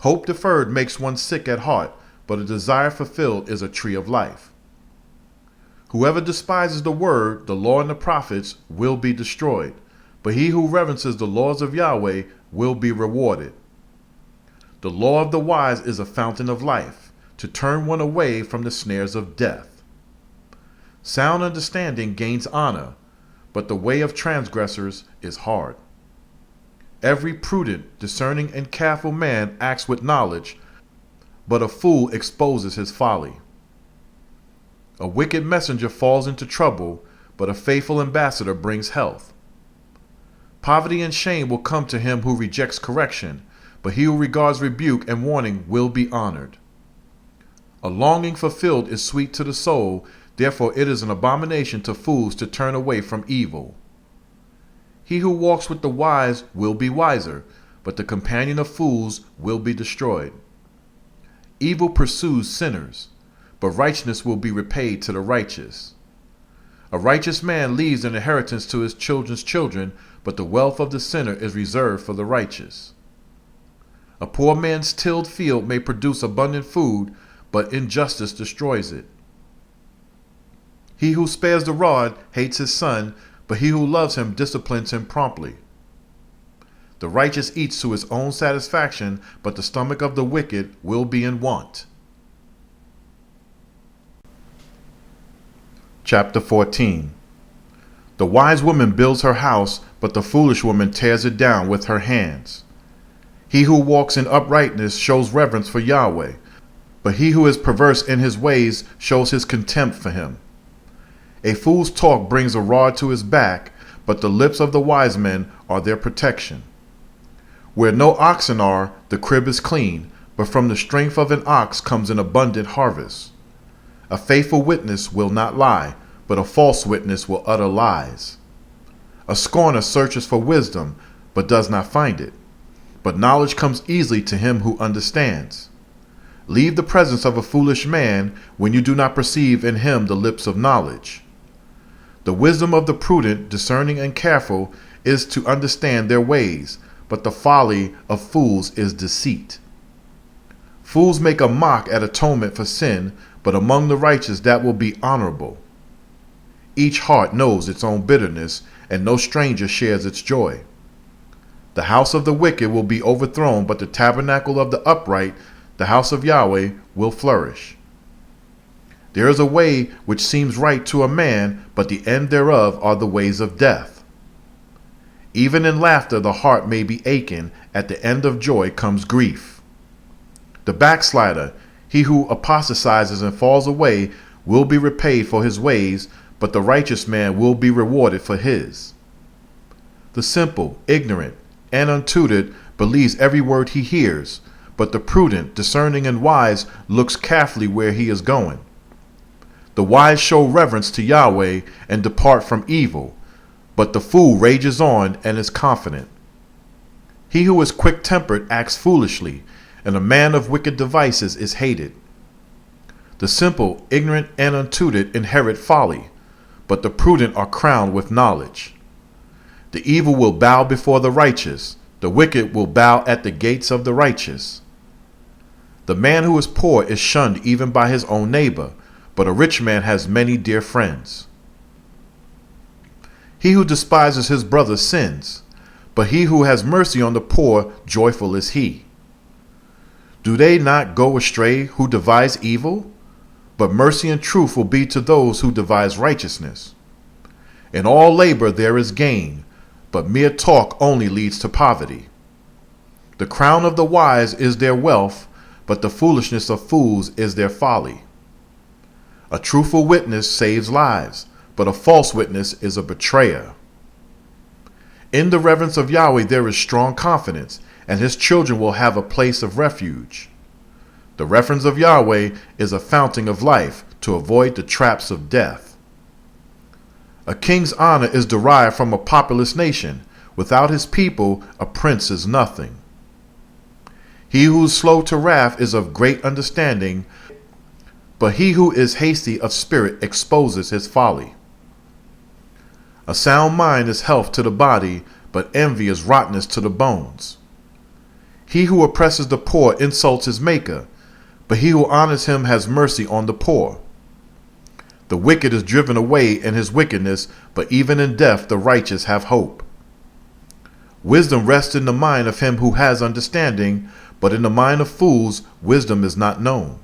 [SPEAKER 1] Hope deferred makes one sick at heart, but a desire fulfilled is a tree of life. Whoever despises the word, the law, and the prophets will be destroyed, but he who reverences the laws of Yahweh will be rewarded. The law of the wise is a fountain of life, to turn one away from the snares of death. Sound understanding gains honor, but the way of transgressors is hard. Every prudent, discerning, and careful man acts with knowledge, but a fool exposes his folly. A wicked messenger falls into trouble, but a faithful ambassador brings health. Poverty and shame will come to him who rejects correction, but he who regards rebuke and warning will be honored. A longing fulfilled is sweet to the soul, therefore it is an abomination to fools to turn away from evil. He who walks with the wise will be wiser, but the companion of fools will be destroyed. Evil pursues sinners, but righteousness will be repaid to the righteous. A righteous man leaves an inheritance to his children's children, but the wealth of the sinner is reserved for the righteous. A poor man's tilled field may produce abundant food, but injustice destroys it. He who spares the rod hates his son, but he who loves him disciplines him promptly. The righteous eats to his own satisfaction, but the stomach of the wicked will be in want. Chapter 14. The wise woman builds her house, but the foolish woman tears it down with her hands. He who walks in uprightness shows reverence for Yahweh, but he who is perverse in his ways shows his contempt for him. A fool's talk brings a rod to his back, but the lips of the wise men are their protection. Where no oxen are, the crib is clean, but from the strength of an ox comes an abundant harvest. A faithful witness will not lie, but a false witness will utter lies. A scorner searches for wisdom, but does not find it. But knowledge comes easily to him who understands. Leave the presence of a foolish man when you do not perceive in him the lips of knowledge. The wisdom of the prudent, discerning, and careful is to understand their ways, but the folly of fools is deceit. Fools make a mock at atonement for sin, but among the righteous that will be honorable. Each heart knows its own bitterness, and no stranger shares its joy. The house of the wicked will be overthrown, but the tabernacle of the upright, the house of Yahweh, will flourish. There is a way which seems right to a man, but the end thereof are the ways of death. Even in laughter the heart may be aching, at the end of joy comes grief. The backslider, he who apostatizes and falls away, will be repaid for his ways, but the righteous man will be rewarded for his. The simple, ignorant, and untutored believes every word he hears, but the prudent, discerning, and wise looks carefully where he is going. The wise show reverence to Yahweh and depart from evil, but the fool rages on and is confident. He who is quick-tempered acts foolishly, and a man of wicked devices is hated. The simple, ignorant, and untutored inherit folly, but the prudent are crowned with knowledge. The evil will bow before the righteous, the wicked will bow at the gates of the righteous. The man who is poor is shunned even by his own neighbor, but a rich man has many dear friends. He who despises his brother sins, but he who has mercy on the poor, joyful is he. Do they not go astray who devise evil? But mercy and truth will be to those who devise righteousness. In all labor there is gain, but mere talk only leads to poverty. The crown of the wise is their wealth, but the foolishness of fools is their folly. A truthful witness saves lives, but a false witness is a betrayer. In the reverence of Yahweh there is strong confidence, and his children will have a place of refuge. The reverence of Yahweh is a fountain of life to avoid the traps of death. A king's honor is derived from a populous nation. Without his people, a prince is nothing. He who is slow to wrath is of great understanding, but he who is hasty of spirit exposes his folly. A sound mind is health to the body, but envy is rottenness to the bones. He who oppresses the poor insults his maker, but he who honors him has mercy on the poor. The wicked is driven away in his wickedness, but even in death the righteous have hope. Wisdom rests in the mind of him who has understanding, but in the mind of fools wisdom is not known.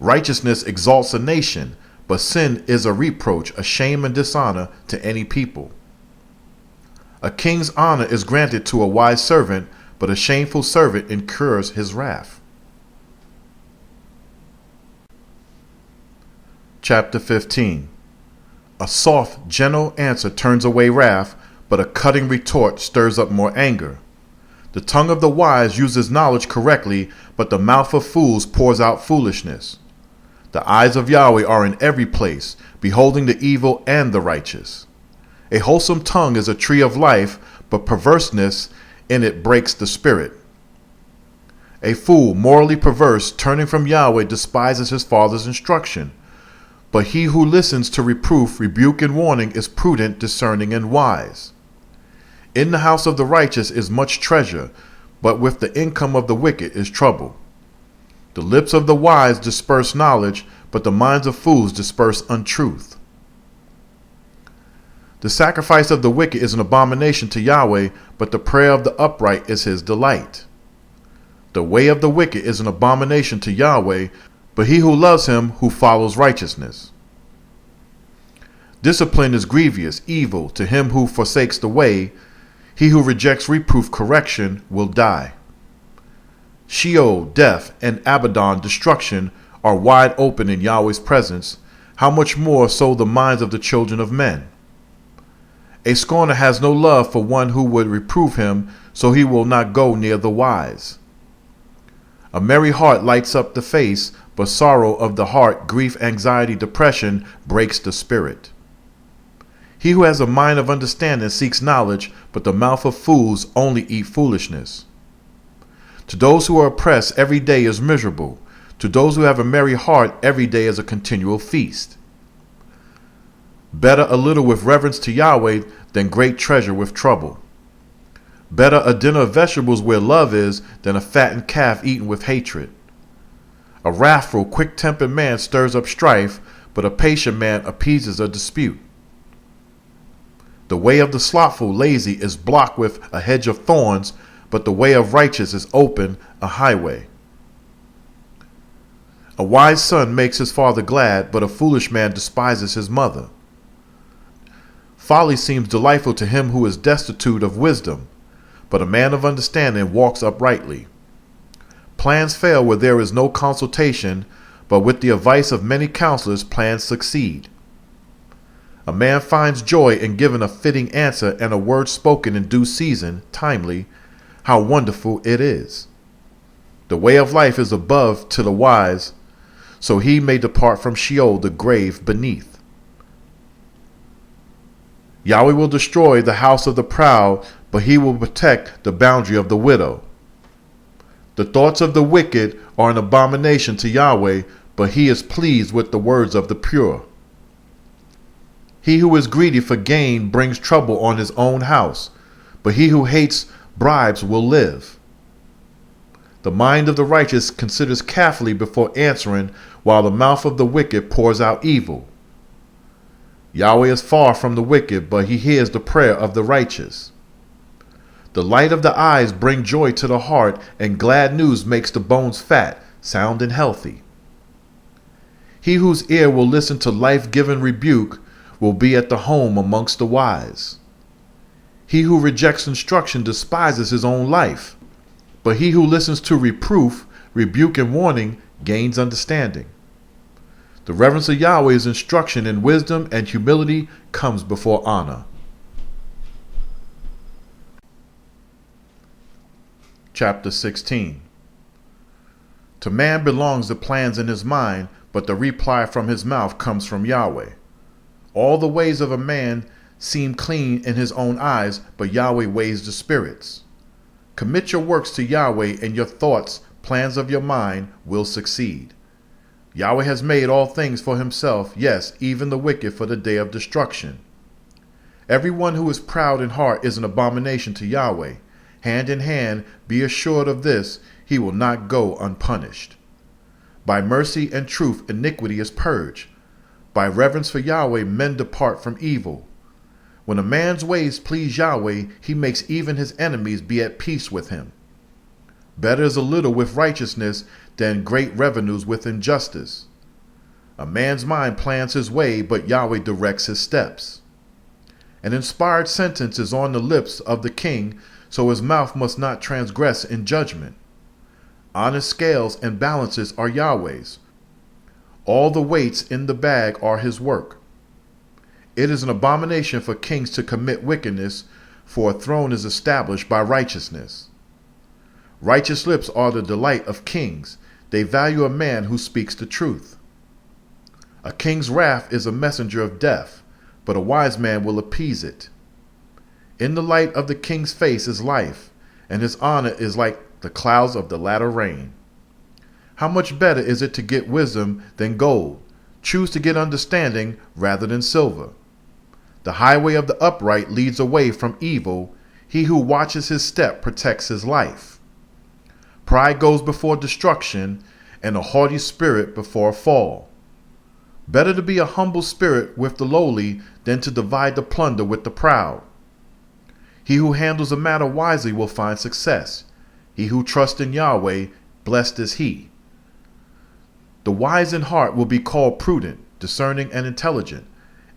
[SPEAKER 1] Righteousness exalts a nation, but sin is a reproach, a shame and dishonor to any people. A king's honor is granted to a wise servant, but a shameful servant incurs his wrath. Chapter 15. A soft, gentle answer turns away wrath, but a cutting retort stirs up more anger. The tongue of the wise uses knowledge correctly, but the mouth of fools pours out foolishness. The eyes of Yahweh are in every place, beholding the evil and the righteous. A wholesome tongue is a tree of life, but perverseness in it breaks the spirit. A fool, morally perverse, turning from Yahweh, despises his father's instruction. But he who listens to reproof, rebuke, and warning is prudent, discerning, and wise. In the house of the righteous is much treasure, but with the income of the wicked is trouble. The lips of the wise disperse knowledge, but the minds of fools disperse untruth. The sacrifice of the wicked is an abomination to Yahweh, but the prayer of the upright is his delight. The way of the wicked is an abomination to Yahweh, but he who loves him who follows righteousness. Discipline is grievous, evil to him who forsakes the way. He who rejects reproof correction will die. Sheol, death, and Abaddon, destruction, are wide open in Yahweh's presence. How much more so the minds of the children of men? A scorner has no love for one who would reprove him, so he will not go near the wise. A merry heart lights up the face, but sorrow of the heart, grief, anxiety, depression breaks the spirit. He who has a mind of understanding seeks knowledge, but the mouth of fools only eat foolishness. To those who are oppressed, every day is miserable. To those who have a merry heart, every day is a continual feast. Better a little with reverence to Yahweh than great treasure with trouble. Better a dinner of vegetables where love is than a fattened calf eaten with hatred. A wrathful, quick-tempered man stirs up strife, but a patient man appeases a dispute. The way of the slothful, lazy, is blocked with a hedge of thorns, but the way of righteous is open, a highway. A wise son makes his father glad, but a foolish man despises his mother. Folly seems delightful to him who is destitute of wisdom, but a man of understanding walks uprightly. Plans fail where there is no consultation, but with the advice of many counselors plans succeed. A man finds joy in giving a fitting answer, and a word spoken in due season, timely. How wonderful it is! The way of life is above to the wise, so he may depart from Sheol, the grave beneath. Yahweh will destroy the house of the proud, but he will protect the boundary of the widow. The thoughts of the wicked are an abomination to Yahweh, but he is pleased with the words of the pure. He who is greedy for gain brings trouble on his own house, but he who hates bribes will live. The mind of the righteous considers carefully before answering, while the mouth of the wicked pours out evil. Yahweh is far from the wicked, but he hears the prayer of the righteous. The light of the eyes brings joy to the heart, and glad news makes the bones fat, sound, and healthy. He whose ear will listen to life-giving rebuke will be at the home amongst the wise. He who rejects instruction despises his own life, but he who listens to reproof, rebuke, and warning gains understanding. The reverence of Yahweh's instruction in wisdom and humility comes before honor. Chapter 16. To man belongs the plans in his mind, but the reply from his mouth comes from Yahweh. All the ways of a man seem clean in his own eyes, but Yahweh weighs the spirits. Commit your works to Yahweh, and your thoughts, plans of your mind, will succeed. Yahweh has made all things for himself, yes, even the wicked for the day of destruction. Everyone who is proud in heart is an abomination to Yahweh. Hand in hand, be assured of this, he will not go unpunished. By mercy and truth iniquity is purged. By reverence for Yahweh men depart from evil. When a man's ways please Yahweh, he makes even his enemies be at peace with him. Better is a little with righteousness than great revenues with injustice. A man's mind plans his way, but Yahweh directs his steps. An inspired sentence is on the lips of the king, so his mouth must not transgress in judgment. Honest scales and balances are Yahweh's. All the weights in the bag are his work. It is an abomination for kings to commit wickedness, for a throne is established by righteousness. Righteous lips are the delight of kings. They value a man who speaks the truth. A king's wrath is a messenger of death, but a wise man will appease it. In the light of the king's face is life, and his honor is like the clouds of the latter rain. How much better is it to get wisdom than gold? Choose to get understanding rather than silver. The highway of the upright leads away from evil. He who watches his step protects his life. Pride goes before destruction, and a haughty spirit before a fall. Better to be a humble spirit with the lowly than to divide the plunder with the proud. He who handles a matter wisely will find success. He who trusts in Yahweh, blessed is he. The wise in heart will be called prudent, discerning, and intelligent,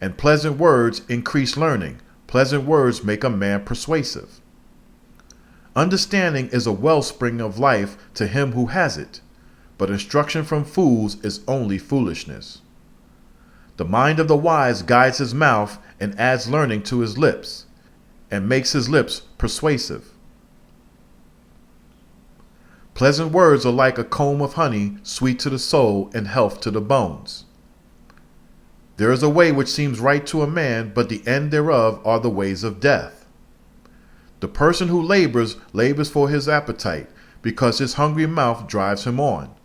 [SPEAKER 1] and pleasant words increase learning. Pleasant words make a man persuasive. Understanding is a wellspring of life to him who has it, but instruction from fools is only foolishness. The mind of the wise guides his mouth and adds learning to his lips, and makes his lips persuasive. Pleasant words are like a comb of honey, sweet to the soul and health to the bones. There is a way which seems right to a man, but the end thereof are the ways of death. The person who labors for his appetite, because his hungry mouth drives him on.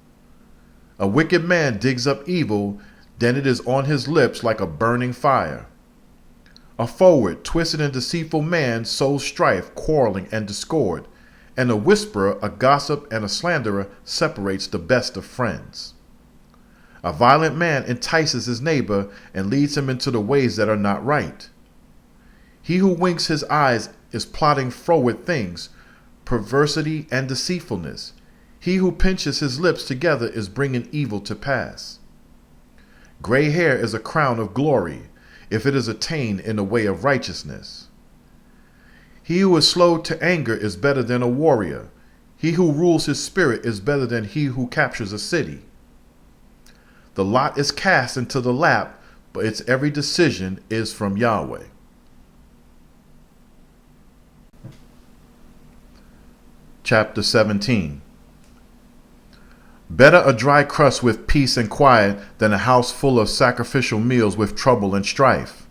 [SPEAKER 1] A wicked man digs up evil, then it is on his lips like a burning fire. A forward, twisted, and deceitful man sows strife, quarreling, and discord, and a whisperer, a gossip, and a slanderer separates the best of friends. A violent man entices his neighbor and leads him into the ways that are not right. He who winks his eyes is plotting froward things, perversity and deceitfulness. He who pinches his lips together is bringing evil to pass. Gray hair is a crown of glory, if it is attained in the way of righteousness. He who is slow to anger is better than a warrior. He who rules his spirit is better than he who captures a city. The lot is cast into the lap, but its every decision is from Yahweh. Chapter 17. Better a dry crust with peace and quiet than a house full of sacrificial meals with trouble and strife.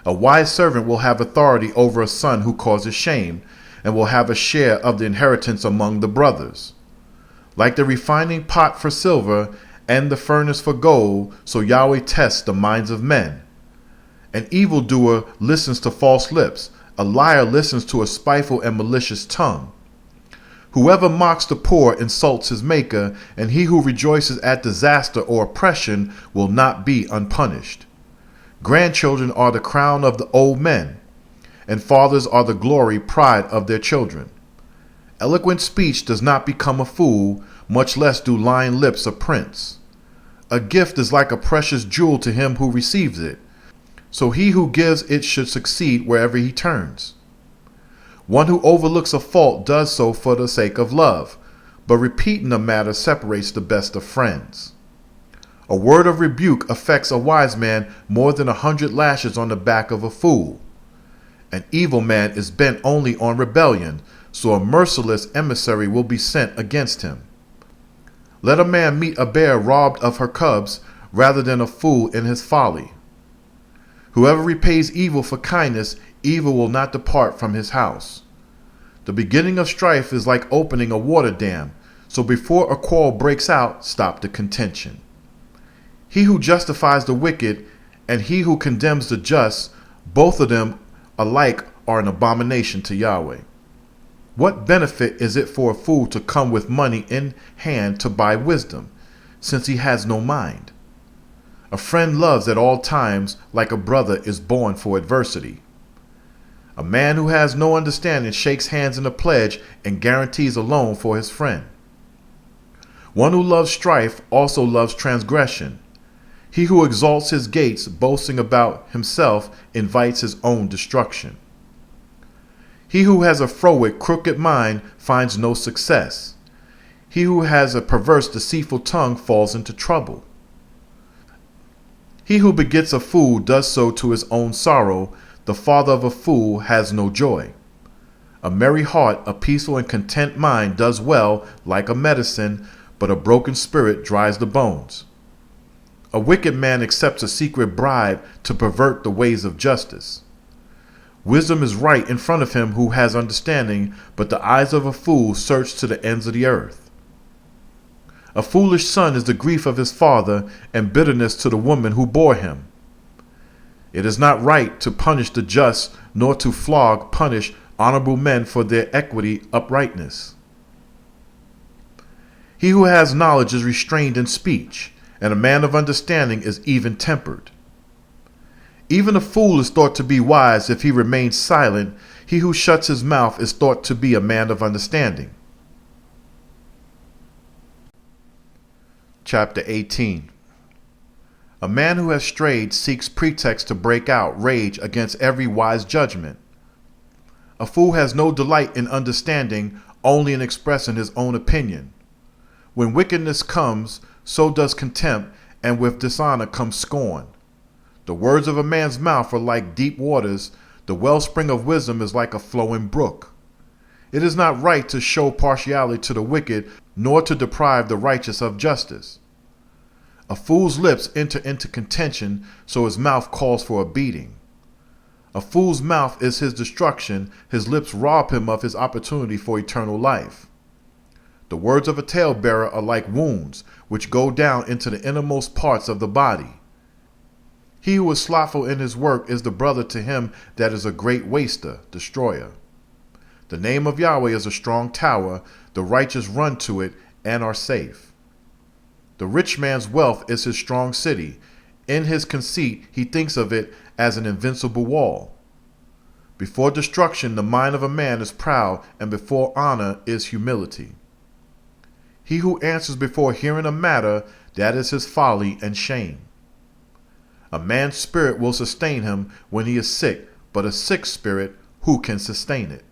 [SPEAKER 1] A wise servant will have authority over a son who causes shame, and will have a share of the inheritance among the brothers. Like the refining pot for silver and the furnace for gold, so Yahweh tests the minds of men. An evildoer listens to false lips. A liar listens to a spiteful and malicious tongue. Whoever mocks the poor insults his maker, and he who rejoices at disaster or oppression will not be unpunished. Grandchildren are the crown of the old men, and fathers are the glory, pride of their children. Eloquent speech does not become a fool, much less do lying lips a prince. A gift is like a precious jewel to him who receives it, so he who gives it should succeed wherever he turns. One who overlooks a fault does so for the sake of love, but repeating a matter separates the best of friends. A word of rebuke affects a wise man more than 100 lashes on the back of a fool. An evil man is bent only on rebellion, so a merciless emissary will be sent against him. Let a man meet a bear robbed of her cubs rather than a fool in his folly. Whoever repays evil for kindness, evil will not depart from his house. The beginning of strife is like opening a water dam, so before a quarrel breaks out, stop the contention. He who justifies the wicked and he who condemns the just, both of them alike are an abomination to Yahweh. What benefit is it for a fool to come with money in hand to buy wisdom, since he has no mind? A friend loves at all times, like a brother is born for adversity. A man who has no understanding shakes hands in a pledge and guarantees a loan for his friend. One who loves strife also loves transgression. He who exalts his gates, boasting about himself, invites his own destruction. He who has a froward, crooked mind finds no success. He who has a perverse, deceitful tongue falls into trouble. He who begets a fool does so to his own sorrow. The father of a fool has no joy. A merry heart, a peaceful and content mind does well like a medicine, but a broken spirit dries the bones. A wicked man accepts a secret bribe to pervert the ways of justice. Wisdom is right in front of him who has understanding, but the eyes of a fool search to the ends of the earth. A foolish son is the grief of his father, and bitterness to the woman who bore him. It is not right to punish the just, nor to punish honorable men for their equity, uprightness. He who has knowledge is restrained in speech, and a man of understanding is even-tempered. Even a fool is thought to be wise if he remains silent. He who shuts his mouth is thought to be a man of understanding. Chapter 18. A man who has strayed seeks pretext to break out rage against every wise judgment. A fool has no delight in understanding, only in expressing his own opinion. When wickedness comes, so does contempt, and with dishonor comes scorn. The words of a man's mouth are like deep waters. The wellspring of wisdom is like a flowing brook. It is not right to show partiality to the wicked, nor to deprive the righteous of justice. A fool's lips enter into contention, so his mouth calls for a beating. A fool's mouth is his destruction. His lips rob him of his opportunity for eternal life. The words of a talebearer are like wounds, which go down into the innermost parts of the body. He who is slothful in his work is the brother to him that is a great waster, destroyer. The name of Yahweh is a strong tower. The righteous run to it and are safe. The rich man's wealth is his strong city. In his conceit, he thinks of it as an invincible wall. Before destruction, the mind of a man is proud, and before honor is humility. He who answers before hearing a matter, that is his folly and shame. A man's spirit will sustain him when he is sick, but a sick spirit, who can sustain it?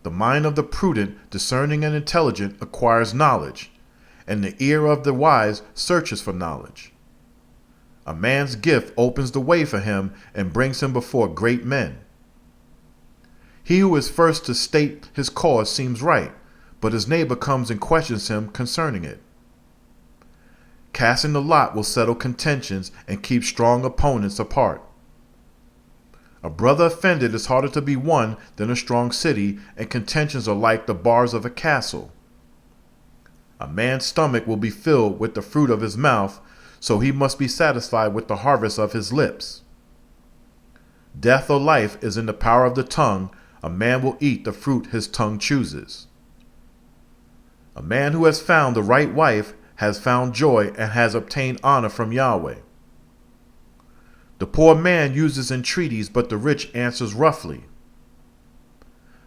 [SPEAKER 1] The mind of the prudent, discerning and intelligent acquires knowledge, and the ear of the wise searches for knowledge. A man's gift opens the way for him and brings him before great men. He who is first to state his cause seems right, but his neighbor comes and questions him concerning it. Casting the lot will settle contentions and keep strong opponents apart. A brother offended is harder to be won than a strong city, and contentions are like the bars of a castle. A man's stomach will be filled with the fruit of his mouth, so he must be satisfied with the harvest of his lips. Death or life is in the power of the tongue. A man will eat the fruit his tongue chooses. A man who has found the right wife has found joy and has obtained honor from Yahweh. The poor man uses entreaties, but the rich answers roughly.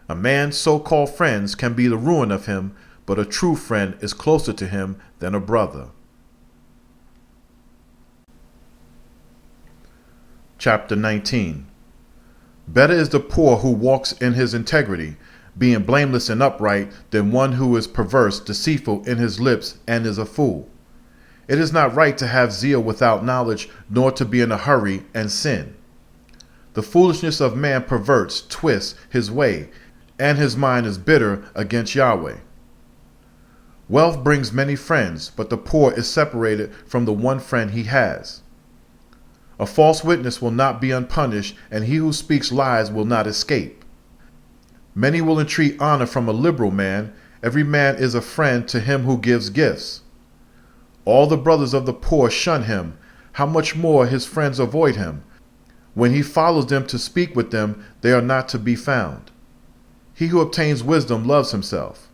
[SPEAKER 1] A man's so-called friends can be the ruin of him, but a true friend is closer to him than a brother. Chapter 19. Better is the poor who walks in his integrity, being blameless and upright, than one who is perverse, deceitful in his lips, and is a fool. It is not right to have zeal without knowledge, nor to be in a hurry and sin. The foolishness of man perverts, twists his way, and his mind is bitter against Yahweh. Wealth brings many friends, but the poor is separated from the one friend he has. A false witness will not be unpunished, and he who speaks lies will not escape. Many will entreat honor from a liberal man. Every man is a friend to him who gives gifts. All the brothers of the poor shun him. How much more his friends avoid him? When he follows them to speak with them, they are not to be found. He who obtains wisdom loves himself.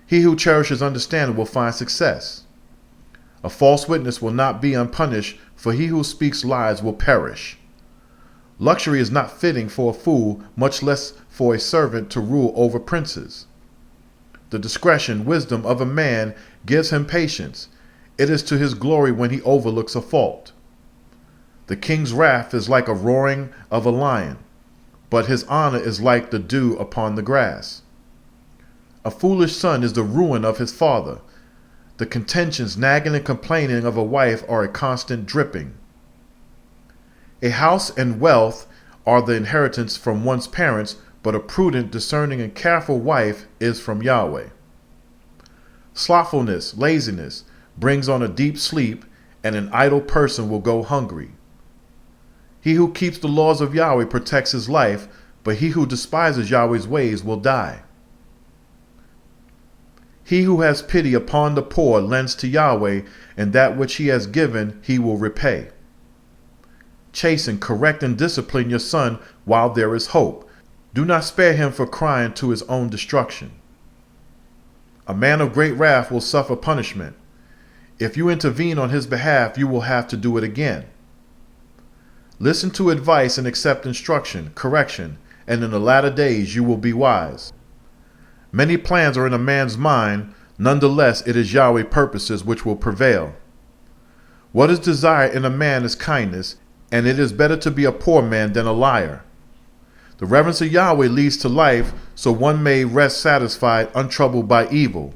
[SPEAKER 1] He who cherishes understanding will find success. A false witness will not be unpunished, for he who speaks lies will perish. Luxury is not fitting for a fool, much less for a servant to rule over princes. The discretion, wisdom of a man gives him patience. It is to his glory when he overlooks a fault. The king's wrath is like a roaring of a lion, but his honor is like the dew upon the grass. A foolish son is the ruin of his father. The contentions, nagging and complaining of a wife are a constant dripping. A house and wealth are the inheritance from one's parents, but a prudent, discerning, and careful wife is from Yahweh. Slothfulness, laziness, brings on a deep sleep, and an idle person will go hungry. He who keeps the laws of Yahweh protects his life, but he who despises Yahweh's ways will die. He who has pity upon the poor lends to Yahweh, and that which he has given he will repay. Chasten, correct, and discipline your son while there is hope. Do not spare him for crying to his own destruction. A man of great wrath will suffer punishment. If you intervene on his behalf, you will have to do it again. Listen to advice and accept instruction, correction, and in the latter days you will be wise. Many plans are in a man's mind, nonetheless it is Yahweh's purposes which will prevail. What is desired in a man is kindness, and it is better to be a poor man than a liar. The reverence of Yahweh leads to life, so one may rest satisfied, untroubled by evil.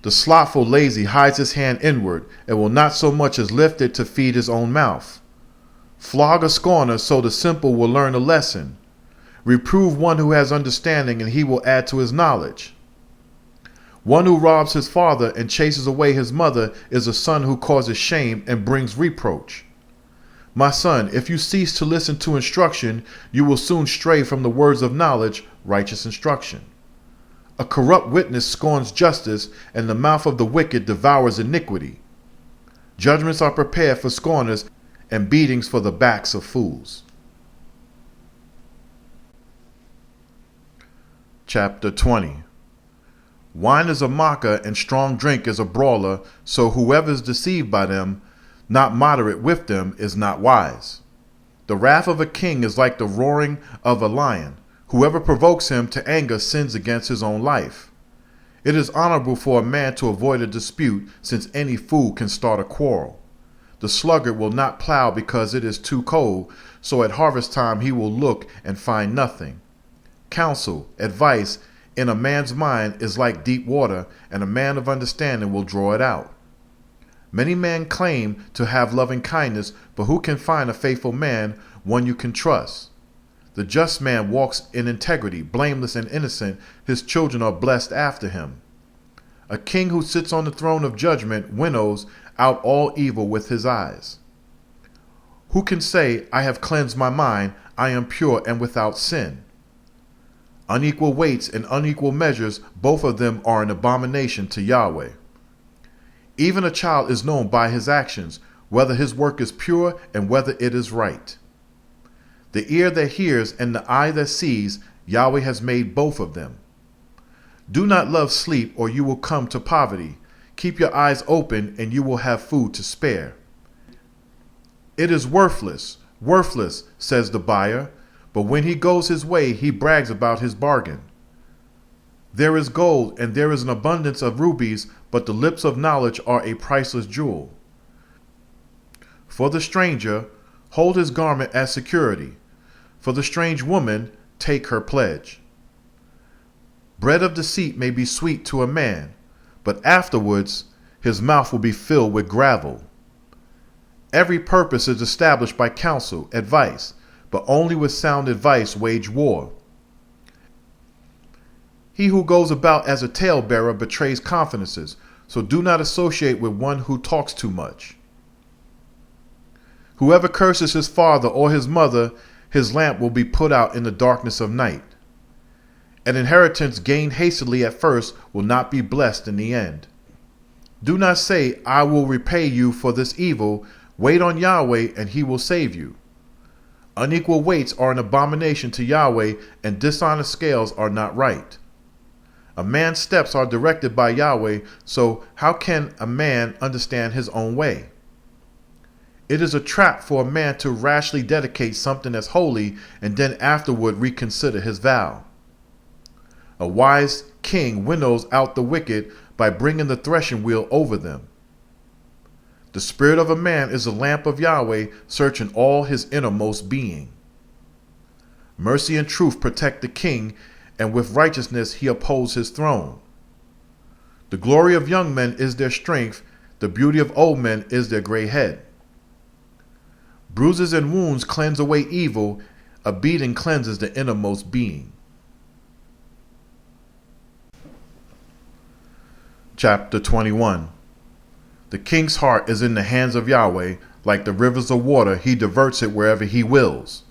[SPEAKER 1] The slothful lazy hides his hand inward, and will not so much as lift it to feed his own mouth. Flog a scorner, so the simple will learn a lesson. Reprove one who has understanding, and he will add to his knowledge. One who robs his father and chases away his mother is a son who causes shame and brings reproach. My son, if you cease to listen to instruction, you will soon stray from the words of knowledge, righteous instruction. A corrupt witness scorns justice, and the mouth of the wicked devours iniquity. Judgments are prepared for scorners, and beatings for the backs of fools. Chapter 20. Wine is a mocker, and strong drink is a brawler, so whoever is deceived by them, not moderate with them, is not wise. The wrath of a king is like the roaring of a lion. Whoever provokes him to anger sins against his own life. It is honorable for a man to avoid a dispute, since any fool can start a quarrel. The sluggard will not plow because it is too cold, so at harvest time he will look and find nothing. Counsel, advice, in a man's mind is like deep water, and a man of understanding will draw it out. Many men claim to have loving kindness, but who can find a faithful man, one you can trust? The just man walks in integrity, blameless and innocent. His children are blessed after him. A king who sits on the throne of judgment winnows out all evil with his eyes. Who can say, I have cleansed my mind, I am pure and without sin? Unequal weights and unequal measures, both of them are an abomination to Yahweh. Even a child is known by his actions, whether his work is pure and whether it is right. The ear that hears and the eye that sees, Yahweh has made both of them. Do not love sleep, or you will come to poverty. Keep your eyes open, and you will have food to spare. It is worthless, worthless, says the buyer, but when he goes his way, he brags about his bargain. There is gold, and there is an abundance of rubies, but the lips of knowledge are a priceless jewel. For the stranger, hold his garment as security. For the strange woman, take her pledge. Bread of deceit may be sweet to a man, but afterwards his mouth will be filled with gravel. Every purpose is established by counsel, advice, but only with sound advice wage war. He who goes about as a talebearer betrays confidences, so do not associate with one who talks too much. Whoever curses his father or his mother, his lamp will be put out in the darkness of night. An inheritance gained hastily at first will not be blessed in the end. Do not say, I will repay you for this evil. Wait on Yahweh, and he will save you. Unequal weights are an abomination to Yahweh, and dishonest scales are not right. A man's steps are directed by Yahweh, so how can a man understand his own way? It is a trap for a man to rashly dedicate something as holy and then afterward reconsider his vow. A wise king winnows out the wicked by bringing the threshing wheel over them. The spirit of a man is a lamp of Yahweh, searching all his innermost being. Mercy and truth protect the king, and with righteousness he upholds his throne. The glory of young men is their strength, the beauty of old men is their gray head. Bruises and wounds cleanse away evil, a beating cleanses the innermost being. Chapter 21. The king's heart is in the hands of Yahweh. Like the rivers of water, he diverts it wherever he wills.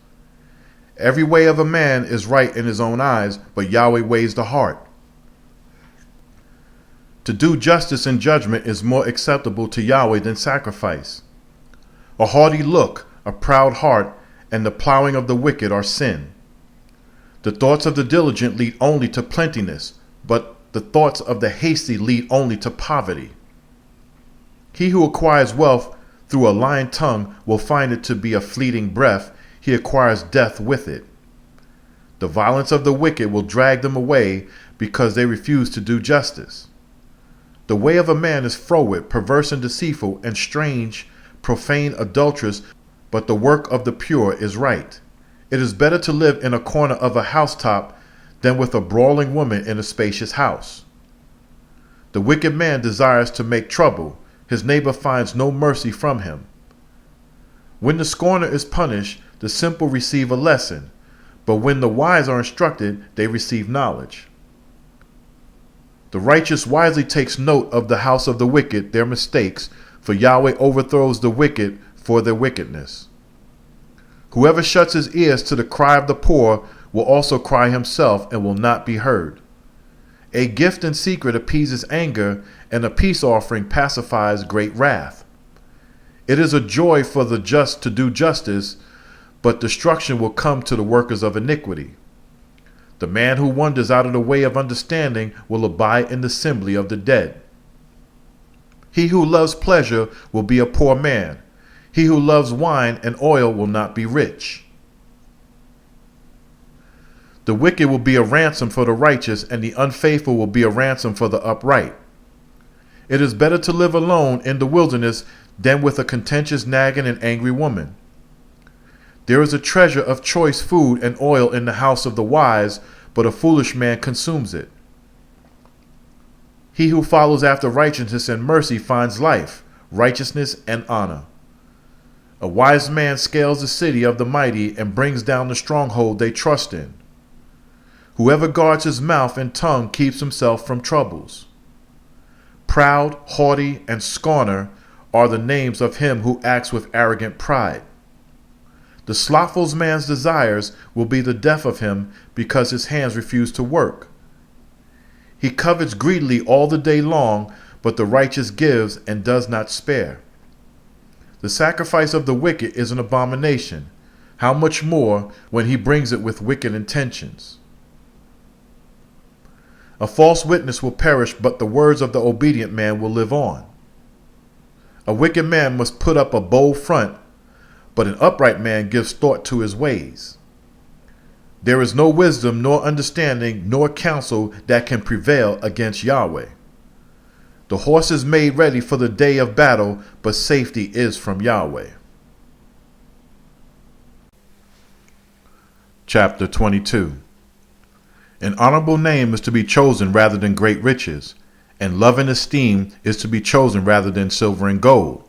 [SPEAKER 1] Every way of a man is right in his own eyes, but Yahweh weighs the heart. To do justice and judgment is more acceptable to Yahweh than sacrifice. A haughty look, a proud heart, and the plowing of the wicked are sin. The thoughts of the diligent lead only to plenteousness, but the thoughts of the hasty lead only to poverty. He who acquires wealth through a lying tongue will find it to be a fleeting breath. He acquires death with it. The violence of the wicked will drag them away because they refuse to do justice. The way of a man is froward, perverse and deceitful, and strange, profane, adulterous, but the work of the pure is right. It is better to live in a corner of a housetop than with a brawling woman in a spacious house. The wicked man desires to make trouble. His neighbor finds no mercy from him. When the scorner is punished, the simple receive a lesson, but when the wise are instructed, they receive knowledge. The righteous wisely takes note of the house of the wicked, their mistakes, for Yahweh overthrows the wicked for their wickedness. Whoever shuts his ears to the cry of the poor will also cry himself and will not be heard. A gift in secret appeases anger, and a peace offering pacifies great wrath. It is a joy for the just to do justice, but destruction will come to the workers of iniquity. The man who wanders out of the way of understanding will abide in the assembly of the dead. He who loves pleasure will be a poor man. He who loves wine and oil will not be rich. The wicked will be a ransom for the righteous, and the unfaithful will be a ransom for the upright. It is better to live alone in the wilderness than with a contentious, nagging, and angry woman. There is a treasure of choice food and oil in the house of the wise, but a foolish man consumes it. He who follows after righteousness and mercy finds life, righteousness, and honor. A wise man scales the city of the mighty and brings down the stronghold they trust in. Whoever guards his mouth and tongue keeps himself from troubles. Proud, haughty, and scorner are the names of him who acts with arrogant pride. The slothful man's desires will be the death of him because his hands refuse to work. He covets greedily all the day long, but the righteous gives and does not spare. The sacrifice of the wicked is an abomination. How much more when he brings it with wicked intentions? A false witness will perish, but the words of the obedient man will live on. A wicked man must put up a bold front, but an upright man gives thought to his ways. There is no wisdom, nor understanding, nor counsel that can prevail against Yahweh. The horse is made ready for the day of battle, but safety is from Yahweh. Chapter 22. An honorable name is to be chosen rather than great riches, and love and esteem is to be chosen rather than silver and gold.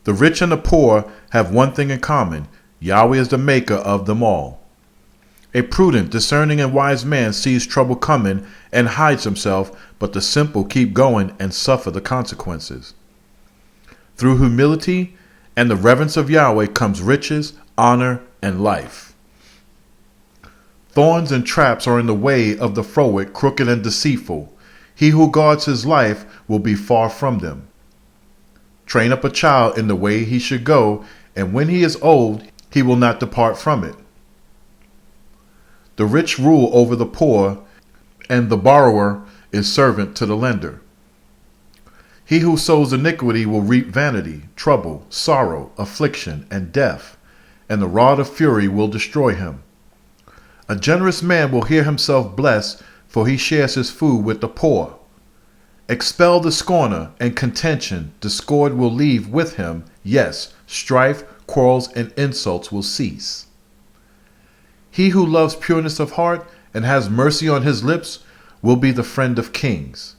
[SPEAKER 1] The rich and the poor have one thing in common: Yahweh is the maker of them all. A prudent, discerning, and wise man sees trouble coming and hides himself, but the simple keep going and suffer the consequences. Through humility and the reverence of Yahweh comes riches, honor, and life. Thorns and traps are in the way of the froward, crooked and deceitful. He who guards his life will be far from them. Train up a child in the way he should go, and when he is old, he will not depart from it. The rich rule over the poor, and the borrower is servant to the lender. He who sows iniquity will reap vanity, trouble, sorrow, affliction, and death, and the rod of fury will destroy him. A generous man will hear himself blessed, for he shares his food with the poor. Expel the scorner, and contention, discord will leave with him. Yes, strife, quarrels, and insults will cease. He who loves pureness of heart and has mercy on his lips will be the friend of kings.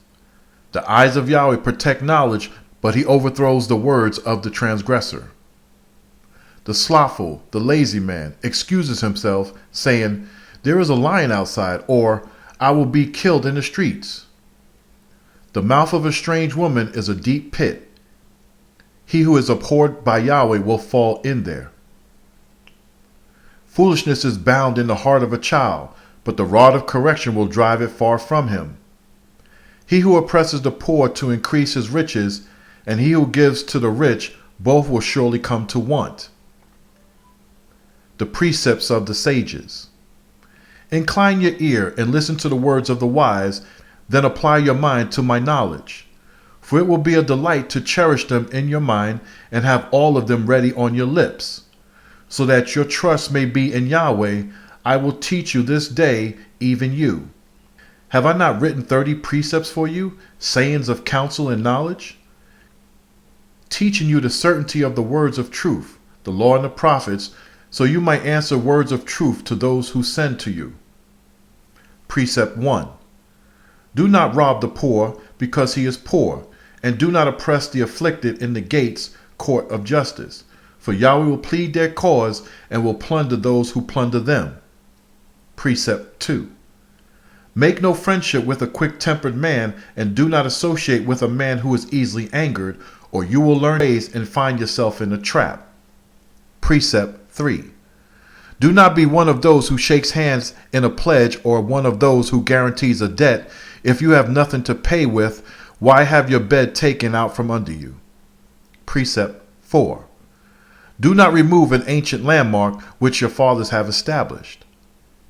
[SPEAKER 1] The eyes of Yahweh protect knowledge, but he overthrows the words of the transgressor. The slothful, the lazy man, excuses himself, saying, "There is a lion outside," or "I will be killed in the streets." The mouth of a strange woman is a deep pit. He who is abhorred by Yahweh will fall in there. Foolishness is bound in the heart of a child, but the rod of correction will drive it far from him. He who oppresses the poor to increase his riches, and he who gives to the rich, both will surely come to want. The precepts of the sages. Incline your ear and listen to the words of the wise, then apply your mind to my knowledge. For it will be a delight to cherish them in your mind and have all of them ready on your lips. So that your trust may be in Yahweh, I will teach you this day, even you. Have I not written 30 precepts for you, sayings of counsel and knowledge? Teaching you the certainty of the words of truth, the law and the prophets, so you might answer words of truth to those who send to you. Precept 1. Do not rob the poor because he is poor, and do not oppress the afflicted in the gates, court of justice. For Yahweh will plead their cause and will plunder those who plunder them. Precept 2. Make no friendship with a quick-tempered man, and do not associate with a man who is easily angered, or you will learn ways and find yourself in a trap. Precept 3. Do not be one of those who shakes hands in a pledge, or one of those who guarantees a debt. If you have nothing to pay with, why have your bed taken out from under you? Precept 4. Do not remove an ancient landmark which your fathers have established.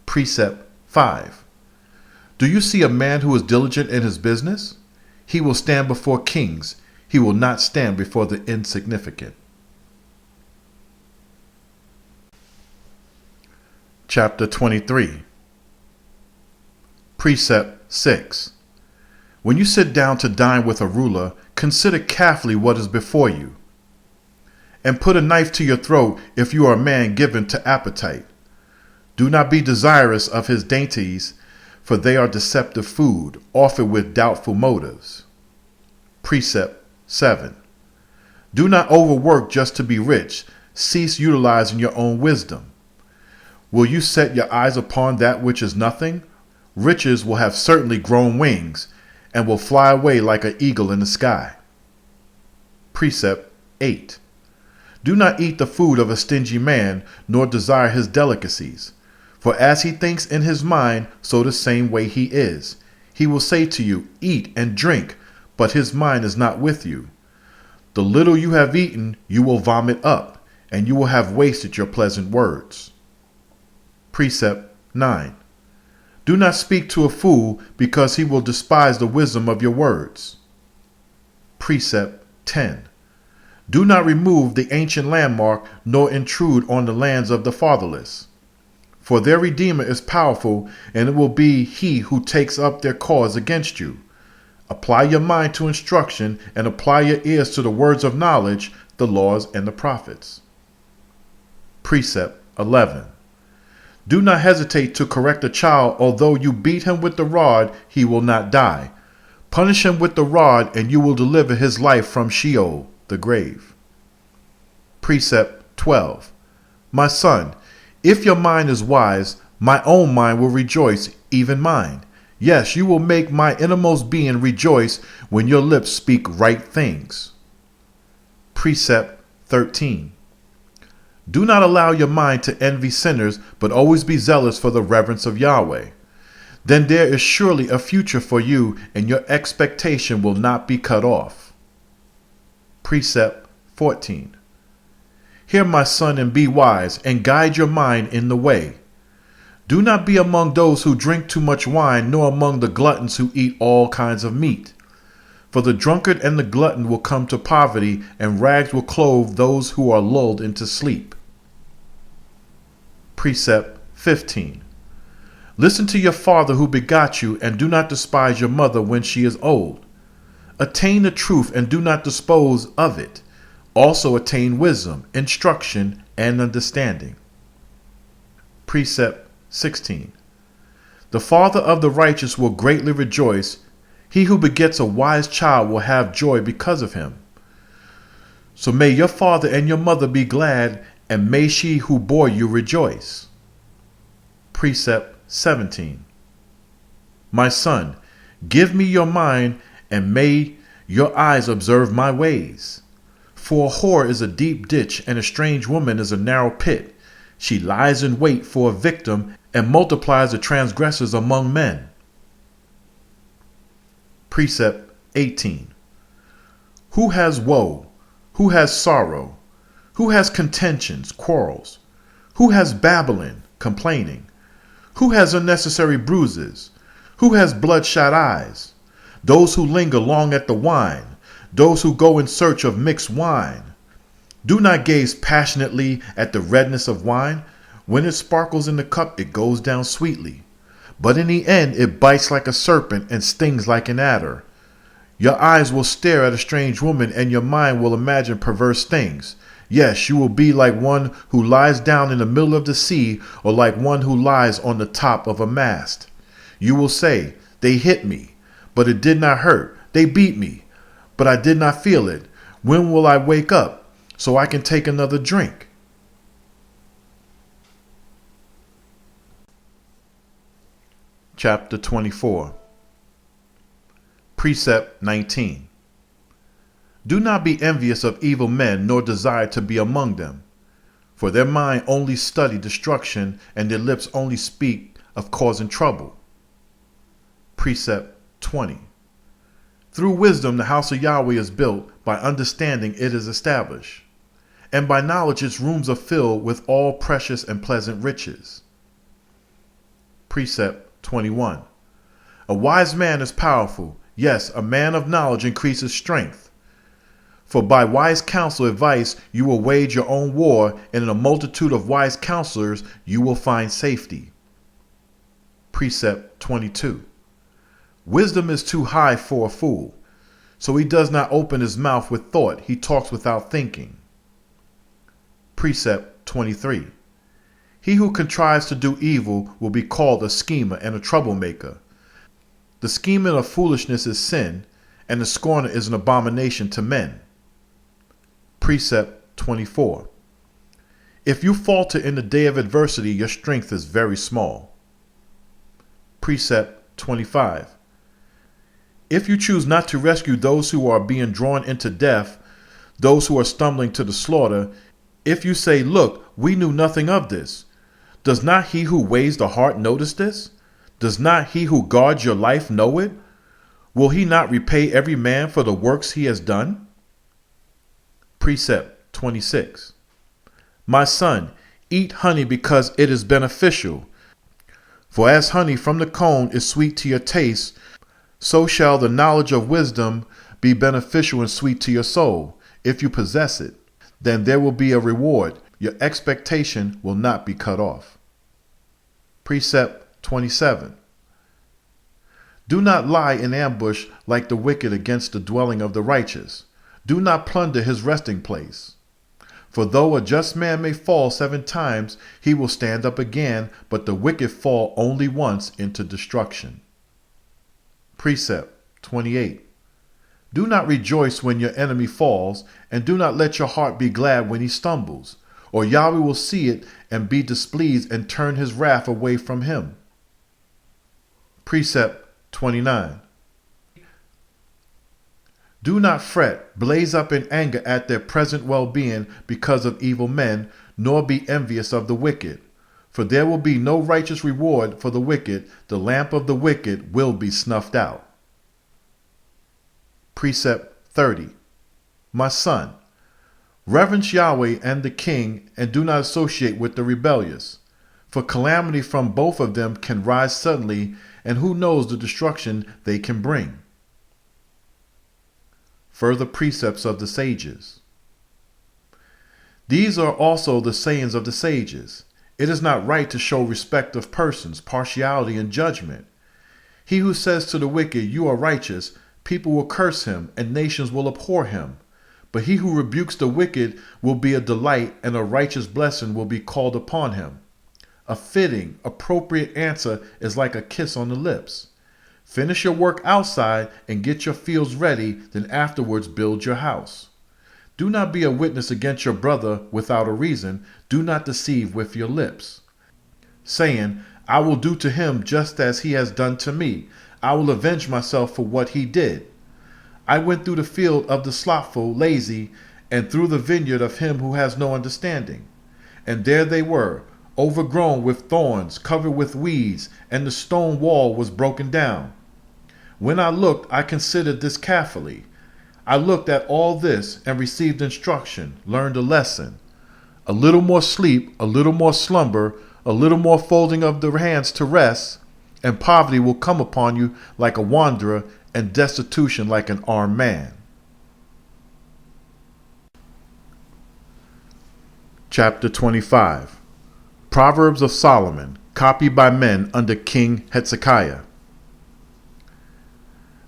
[SPEAKER 1] Precept 5. Do you see a man who is diligent in his business? He will stand before kings. He will not stand before the insignificant. Chapter 23. Precept 6. When you sit down to dine with a ruler, consider carefully what is before you, and put a knife to your throat if you are a man given to appetite. Do not be desirous of his dainties, for they are deceptive food, offered with doubtful motives. Precept 7. Do not overwork just to be rich. Cease utilizing your own wisdom. Will you set your eyes upon that which is nothing? Riches will have certainly grown wings, and will fly away like an eagle in the sky. Precept 8. Do not eat the food of a stingy man, nor desire his delicacies. For as he thinks in his mind, so the same way he is. He will say to you, "Eat and drink," but his mind is not with you. The little you have eaten, you will vomit up, and you will have wasted your pleasant words. Precept 9. Do not speak to a fool, because he will despise the wisdom of your words. Precept 10. Do not remove the ancient landmark, nor intrude on the lands of the fatherless. For their Redeemer is powerful, and it will be he who takes up their cause against you. Apply your mind to instruction, and apply your ears to the words of knowledge, the laws and the prophets. Precept 11. Do not hesitate to correct a child. Although you beat him with the rod, he will not die. Punish him with the rod, and you will deliver his life from Sheol, the grave. Precept 12. My son, if your mind is wise, my own mind will rejoice, even mine. Yes, you will make my innermost being rejoice when your lips speak right things. Precept 13. Do not allow your mind to envy sinners, but always be zealous for the reverence of Yahweh. Then there is surely a future for you, and your expectation will not be cut off. Precept 14. Hear, my son, and be wise, and guide your mind in the way. Do not be among those who drink too much wine, nor among the gluttons who eat all kinds of meat. For the drunkard and the glutton will come to poverty, and rags will clothe those who are lulled into sleep. Precept 15. Listen to your father who begot you, and do not despise your mother when she is old. Attain the truth and do not dispose of it. Also attain wisdom, instruction, and understanding. Precept 16. The father of the righteous will greatly rejoice. He who begets a wise child will have joy because of him. So may your father and your mother be glad, and may she who bore you rejoice. Precept 17. My son, give me your mind, and may your eyes observe my ways. For a whore is a deep ditch, and a strange woman is a narrow pit. She lies in wait for a victim, and multiplies the transgressors among men. Precept 18. Who has woe? Who has sorrow? Who has contentions, quarrels? Who has babbling, complaining? Who has unnecessary bruises? Who has bloodshot eyes? Those who linger long at the wine, those who go in search of mixed wine. Do not gaze passionately at the redness of wine. When it sparkles in the cup, it goes down sweetly. But in the end, it bites like a serpent and stings like an adder. Your eyes will stare at a strange woman, and your mind will imagine perverse things. Yes, you will be like one who lies down in the middle of the sea, or like one who lies on the top of a mast. You will say, they hit me, but it did not hurt. They beat me, but I did not feel it. When will I wake up so I can take another drink? Chapter 24. Precept 19. Do not be envious of evil men, nor desire to be among them. For their mind only study destruction, and their lips only speak of causing trouble. Precept 20. Through wisdom the house of Yahweh is built, by understanding it is established. And by knowledge its rooms are filled with all precious and pleasant riches. Precept 21. A wise man is powerful. Yes, a man of knowledge increases strength. For by wise counsel advice you will wage your own war, and in a multitude of wise counselors you will find safety. Precept 22. Wisdom is too high for a fool, so he does not open his mouth with thought, he talks without thinking. Precept 23. He who contrives to do evil will be called a schemer and a troublemaker. The scheming of foolishness is sin, and the scorner is an abomination to men. Precept 24. If you falter in the day of adversity, your strength is very small. Precept 25. If you choose not to rescue those who are being drawn into death, those who are stumbling to the slaughter, if you say, look, we knew nothing of this, does not he who weighs the heart notice this? Does not he who guards your life know it? Will he not repay every man for the works he has done? Precept 26. My son, eat honey because it is beneficial. For as honey from the comb is sweet to your taste, so shall the knowledge of wisdom be beneficial and sweet to your soul. If you possess it, then there will be a reward. Your expectation will not be cut off. Precept 27. Do not lie in ambush like the wicked against the dwelling of the righteous. Do not plunder his resting place. For though a just man may fall 7 times, he will stand up again, but the wicked fall only once into destruction. Precept 28. Do not rejoice when your enemy falls, and do not let your heart be glad when he stumbles, or Yahweh will see it and be displeased and turn his wrath away from him. Precept 29. Do not fret, blaze up in anger at their present well-being because of evil men, nor be envious of the wicked. For there will be no righteous reward for the wicked, the lamp of the wicked will be snuffed out. Precept 30. My son, Reverence Yahweh and the king, and do not associate with the rebellious. For calamity from both of them can rise suddenly, and who knows the destruction they can bring. Further precepts of the sages. These are also the sayings of the sages. It is not right to show respect of persons, partiality, and judgment. He who says to the wicked, "You are righteous," people will curse him, and nations will abhor him. But he who rebukes the wicked will be a delight, and a righteous blessing will be called upon him. A fitting, appropriate answer is like a kiss on the lips. Finish your work outside and get your fields ready, then afterwards build your house. Do not be a witness against your brother without a reason. Do not deceive with your lips, saying, "I will do to him just as he has done to me. I will avenge myself for what he did. I went through the field of the slothful, lazy, and through the vineyard of him who has no understanding. And there they were, overgrown with thorns, covered with weeds, and the stone wall was broken down. When I looked, I considered this carefully. I looked at all this and received instruction, learned a lesson. A little more sleep, a little more slumber, a little more folding of the hands to rest, and poverty will come upon you like a wanderer, and destitution like an armed man." Chapter 25. Proverbs of Solomon, copied by men under King Hezekiah.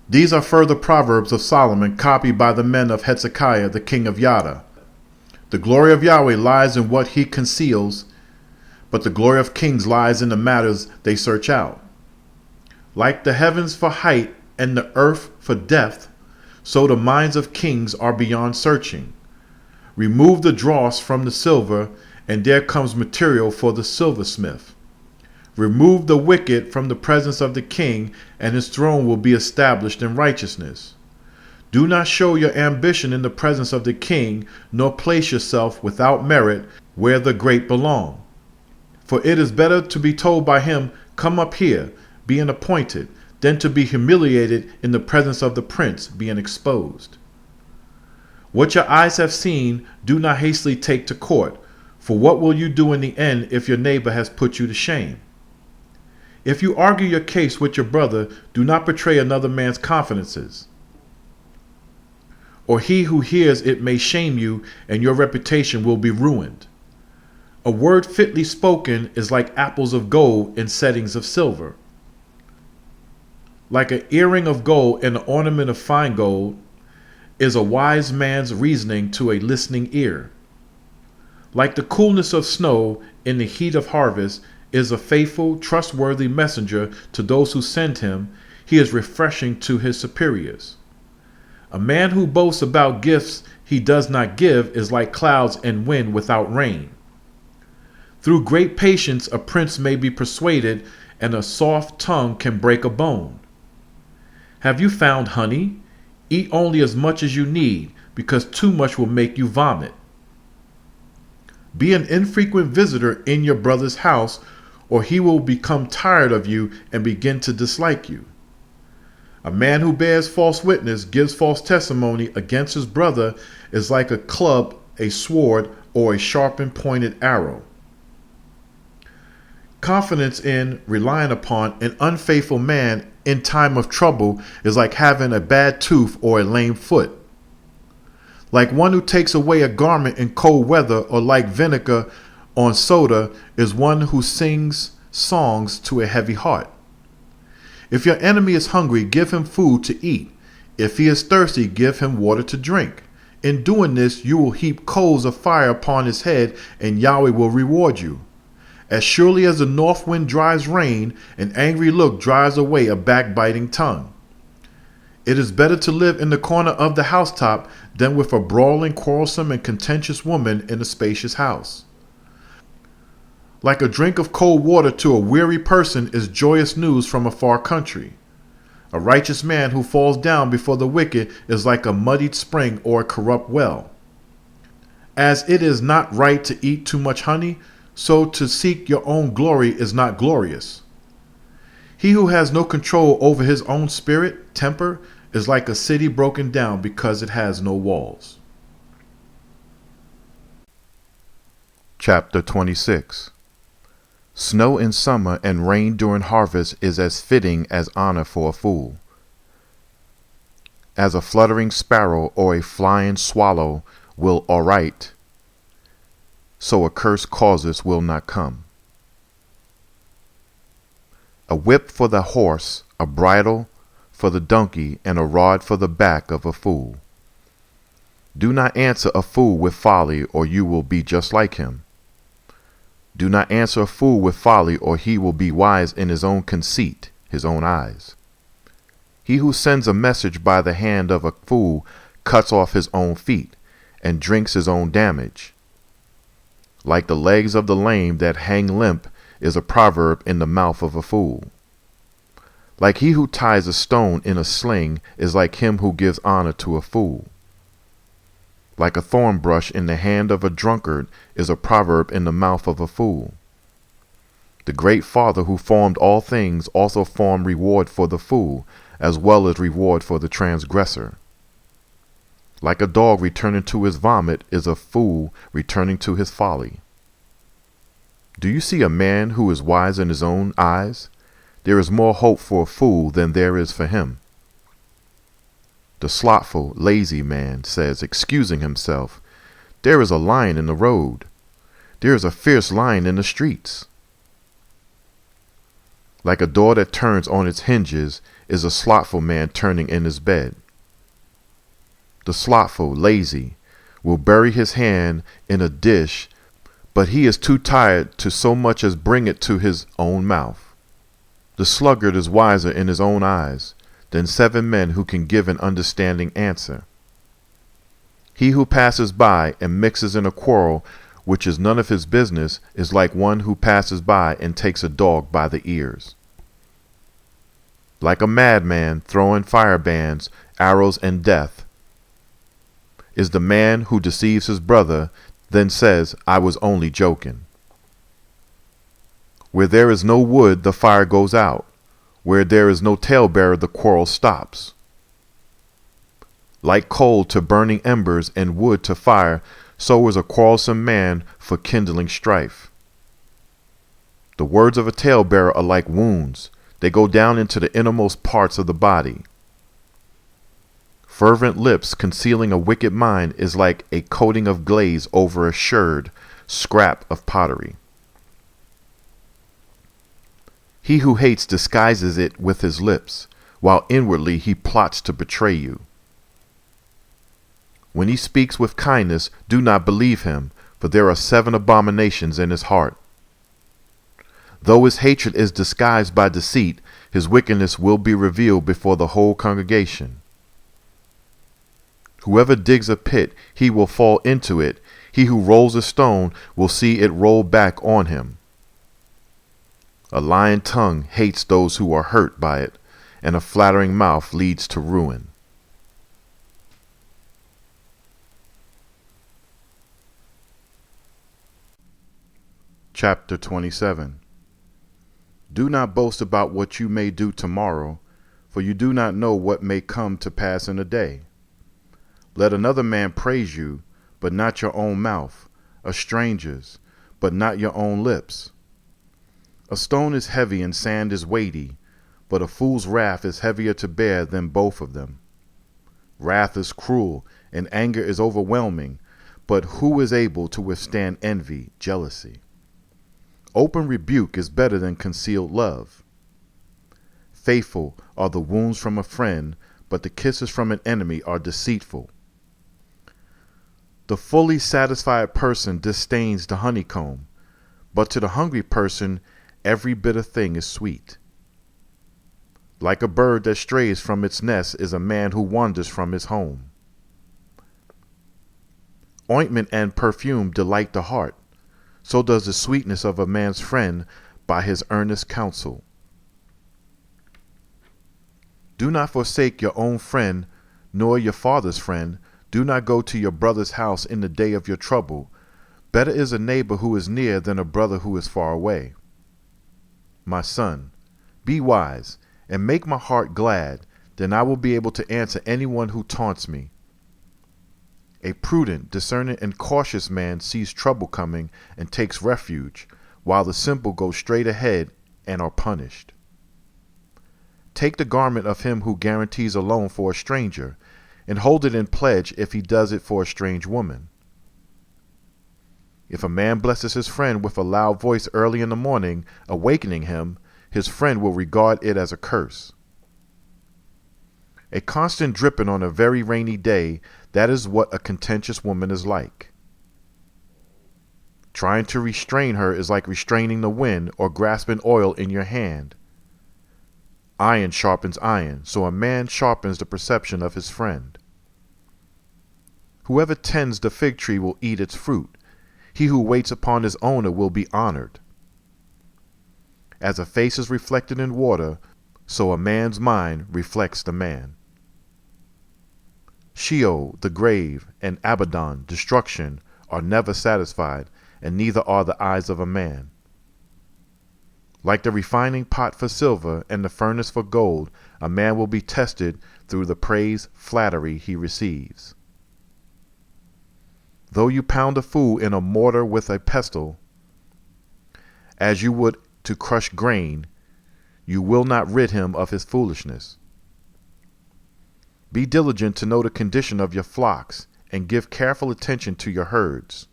[SPEAKER 1] These are further Proverbs of Solomon, copied by the men of Hezekiah, the king of Judah. The glory of Yahweh lies in what he conceals, but the glory of kings lies in the matters they search out. Like the heavens for height and the earth for depth, so the minds of kings are beyond searching. Remove the dross from the silver, and there comes material for the silversmith. Remove the wicked from the presence of the king, and his throne will be established in righteousness. Do not show your ambition in the presence of the king, nor place yourself without merit where the great belong. For it is better to be told by him, "Come up here," being appointed, than to be humiliated in the presence of the prince, being exposed. What your eyes have seen, do not hastily take to court, for what will you do in the end if your neighbor has put you to shame? If you argue your case with your brother, do not betray another man's confidences, or he who hears it may shame you, and your reputation will be ruined. A word fitly spoken is like apples of gold in settings of silver. Like an earring of gold and an ornament of fine gold is a wise man's reasoning to a listening ear. Like the coolness of snow in the heat of harvest is a faithful, trustworthy messenger to those who send him. He is refreshing to his superiors. A man who boasts about gifts he does not give is like clouds and wind without rain. Through great patience a prince may be persuaded, and a soft tongue can break a bone. Have you found honey? Eat only as much as you need, because too much will make you vomit. Be an infrequent visitor in your brother's house, or he will become tired of you and begin to dislike you. A man who bears false witness, gives false testimony against his brother, is like a club, a sword, or a sharpened pointed arrow. Confidence in, relying upon, an unfaithful man in time of trouble is like having a bad tooth or a lame foot. Like one who takes away a garment in cold weather, or like vinegar on soda, is one who sings songs to a heavy heart. If your enemy is hungry, give him food to eat. If he is thirsty, give him water to drink. In doing this, you will heap coals of fire upon his head, and Yahweh will reward you. As surely as the north wind drives rain, an angry look drives away a backbiting tongue. It is better to live in the corner of the housetop than with a brawling, quarrelsome, and contentious woman in a spacious house. Like a drink of cold water to a weary person is joyous news from a far country. A righteous man who falls down before the wicked is like a muddied spring or a corrupt well. As it is not right to eat too much honey, so to seek your own glory is not glorious. He who has no control over his own spirit, temper, is like a city broken down because it has no walls. Chapter 26. Snow in summer and rain during harvest is as fitting as honor for a fool. As a fluttering sparrow or a flying swallow will alight, so a curse causes will not come. A whip for the horse, a bridle for the donkey, and a rod for the back of a fool. Do not answer a fool with folly, or you will be just like him. Do not answer a fool with folly, or he will be wise in his own conceit, his own eyes. He who sends a message by the hand of a fool cuts off his own feet, and drinks his own damage. Like the legs of the lame that hang limp is a proverb in the mouth of a fool. Like he who ties a stone in a sling is like him who gives honor to a fool. Like a thorn brush in the hand of a drunkard is a proverb in the mouth of a fool. The great Father who formed all things also formed reward for the fool, as well as reward for the transgressor. Like a dog returning to his vomit is a fool returning to his folly. Do you see a man who is wise in his own eyes? There is more hope for a fool than there is for him. The slothful, lazy man says, excusing himself, "There is a lion in the road. There is a fierce lion in the streets." Like a door that turns on its hinges is a slothful man turning in his bed. The slothful, lazy, will bury his hand in a dish, but he is too tired to so much as bring it to his own mouth. The sluggard is wiser in his own eyes than 7 men who can give an understanding answer. He who passes by and mixes in a quarrel which is none of his business is like one who passes by and takes a dog by the ears. Like a madman throwing firebrands, arrows, and death is the man who deceives his brother, then says, "I was only joking." Where there is no wood, the fire goes out. Where there is no talebearer, the quarrel stops. Like coal to burning embers and wood to fire, so is a quarrelsome man for kindling strife. The words of a talebearer are like wounds. They go down into the innermost parts of the body. Fervent lips concealing a wicked mind is like a coating of glaze over a sherd scrap of pottery. He who hates disguises it with his lips, while inwardly he plots to betray you. When he speaks with kindness, do not believe him, for there are 7 abominations in his heart. Though his hatred is disguised by deceit, his wickedness will be revealed before the whole congregation. Whoever digs a pit, he will fall into it. He who rolls a stone will see it roll back on him. A lying tongue hates those who are hurt by it, and a flattering mouth leads to ruin. Chapter 27. Do not boast about what you may do tomorrow, for you do not know what may come to pass in a day. Let another man praise you, but not your own mouth, a stranger's, but not your own lips. A stone is heavy and sand is weighty, but a fool's wrath is heavier to bear than both of them. Wrath is cruel, and anger is overwhelming, but who is able to withstand envy, jealousy? Open rebuke is better than concealed love. Faithful are the wounds from a friend, but the kisses from an enemy are deceitful. The fully satisfied person disdains the honeycomb, but to the hungry person every bitter thing is sweet. Like a bird that strays from its nest is a man who wanders from his home. Ointment and perfume delight the heart, so does the sweetness of a man's friend by his earnest counsel. Do not forsake your own friend, nor your father's friend. Do not go to your brother's house in the day of your trouble. Better is a neighbor who is near than a brother who is far away. My son, be wise, and make my heart glad, then I will be able to answer anyone who taunts me. A prudent, discerning, and cautious man sees trouble coming and takes refuge, while the simple go straight ahead and are punished. Take the garment of him who guarantees a loan for a stranger, and hold it in pledge if he does it for a strange woman. If a man blesses his friend with a loud voice early in the morning, awakening him, his friend will regard it as a curse. A constant dripping on a very rainy day, that is what a contentious woman is like. Trying to restrain her is like restraining the wind or grasping oil in your hand. Iron sharpens iron, so a man sharpens the perception of his friend. Whoever tends the fig tree will eat its fruit. He who waits upon his owner will be honored. As a face is reflected in water, so a man's mind reflects the man. Sheol, the grave, and Abaddon, destruction, are never satisfied, and neither are the eyes of a man. Like the refining pot for silver and the furnace for gold, a man will be tested through the praise, flattery he receives. Though you pound a fool in a mortar with a pestle, as you would to crush grain, you will not rid him of his foolishness. Be diligent to know the condition of your flocks, and give careful attention to your herds.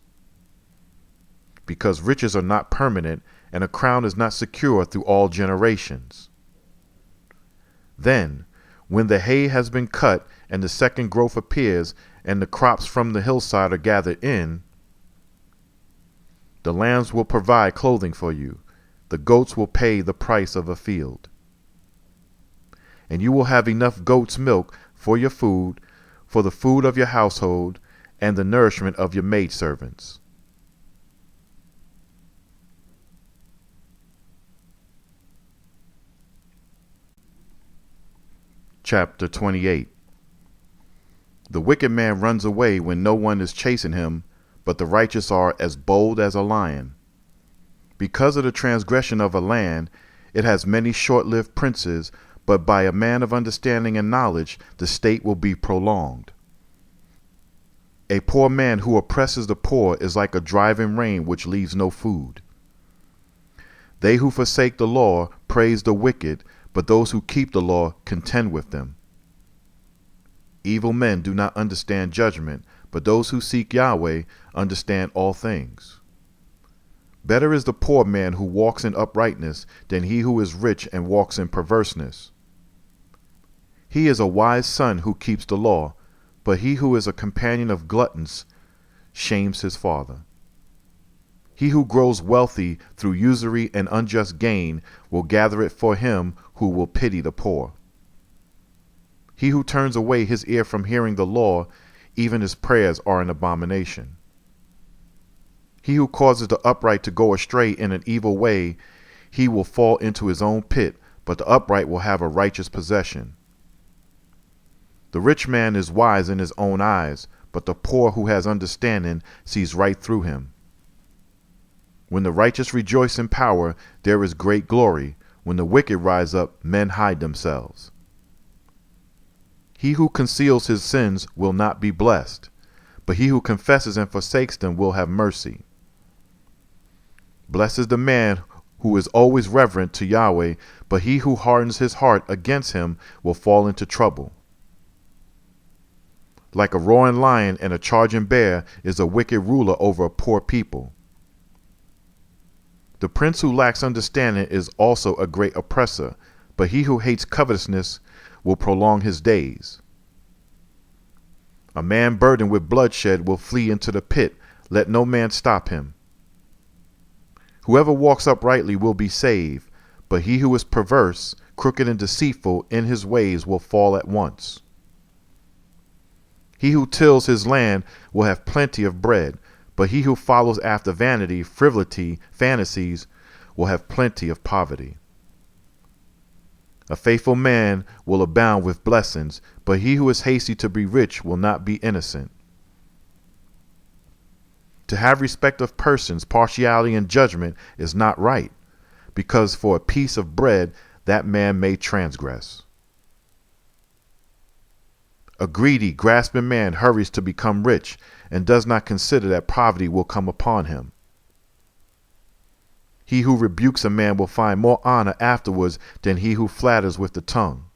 [SPEAKER 1] Because riches are not permanent, and a crown is not secure through all generations. Then, when the hay has been cut, and the second growth appears, and the crops from the hillside are gathered in, the lambs will provide clothing for you, the goats will pay the price of a field. And you will have enough goat's milk for your food, for the food of your household, and the nourishment of your maidservants. Chapter 28. The wicked man runs away when no one is chasing him, but the righteous are as bold as a lion. Because of the transgression of a land, it has many short-lived princes, but by a man of understanding and knowledge, the state will be prolonged. A poor man who oppresses the poor is like a driving rain which leaves no food. They who forsake the law praise the wicked, but those who keep the law contend with them. Evil men do not understand judgment, but those who seek Yahweh understand all things. Better is the poor man who walks in uprightness than he who is rich and walks in perverseness. He is a wise son who keeps the law, but he who is a companion of gluttons shames his father. He who grows wealthy through usury and unjust gain will gather it for him who will pity the poor. He who turns away his ear from hearing the law, even his prayers are an abomination. He who causes the upright to go astray in an evil way, he will fall into his own pit, but the upright will have a righteous possession. The rich man is wise in his own eyes, but the poor who has understanding sees right through him. When the righteous rejoice in power, there is great glory. When the wicked rise up, men hide themselves. He who conceals his sins will not be blessed, but he who confesses and forsakes them will have mercy. Blessed is the man who is always reverent to Yahweh, but he who hardens his heart against him will fall into trouble. Like a roaring lion and a charging bear is a wicked ruler over a poor people. The prince who lacks understanding is also a great oppressor, but he who hates covetousness will prolong his days. A man burdened with bloodshed will flee into the pit. Let no man stop him. Whoever walks uprightly will be saved, but he who is perverse, crooked, and deceitful in his ways will fall at once. He who tills his land will have plenty of bread, but he who follows after vanity, frivolity, fantasies, will have plenty of poverty. A faithful man will abound with blessings, but he who is hasty to be rich will not be innocent. To have respect of persons, partiality, and judgment is not right, because for a piece of bread that man may transgress. A greedy, grasping man hurries to become rich and does not consider that poverty will come upon him. He who rebukes a man will find more honor afterwards than he who flatters with the tongue.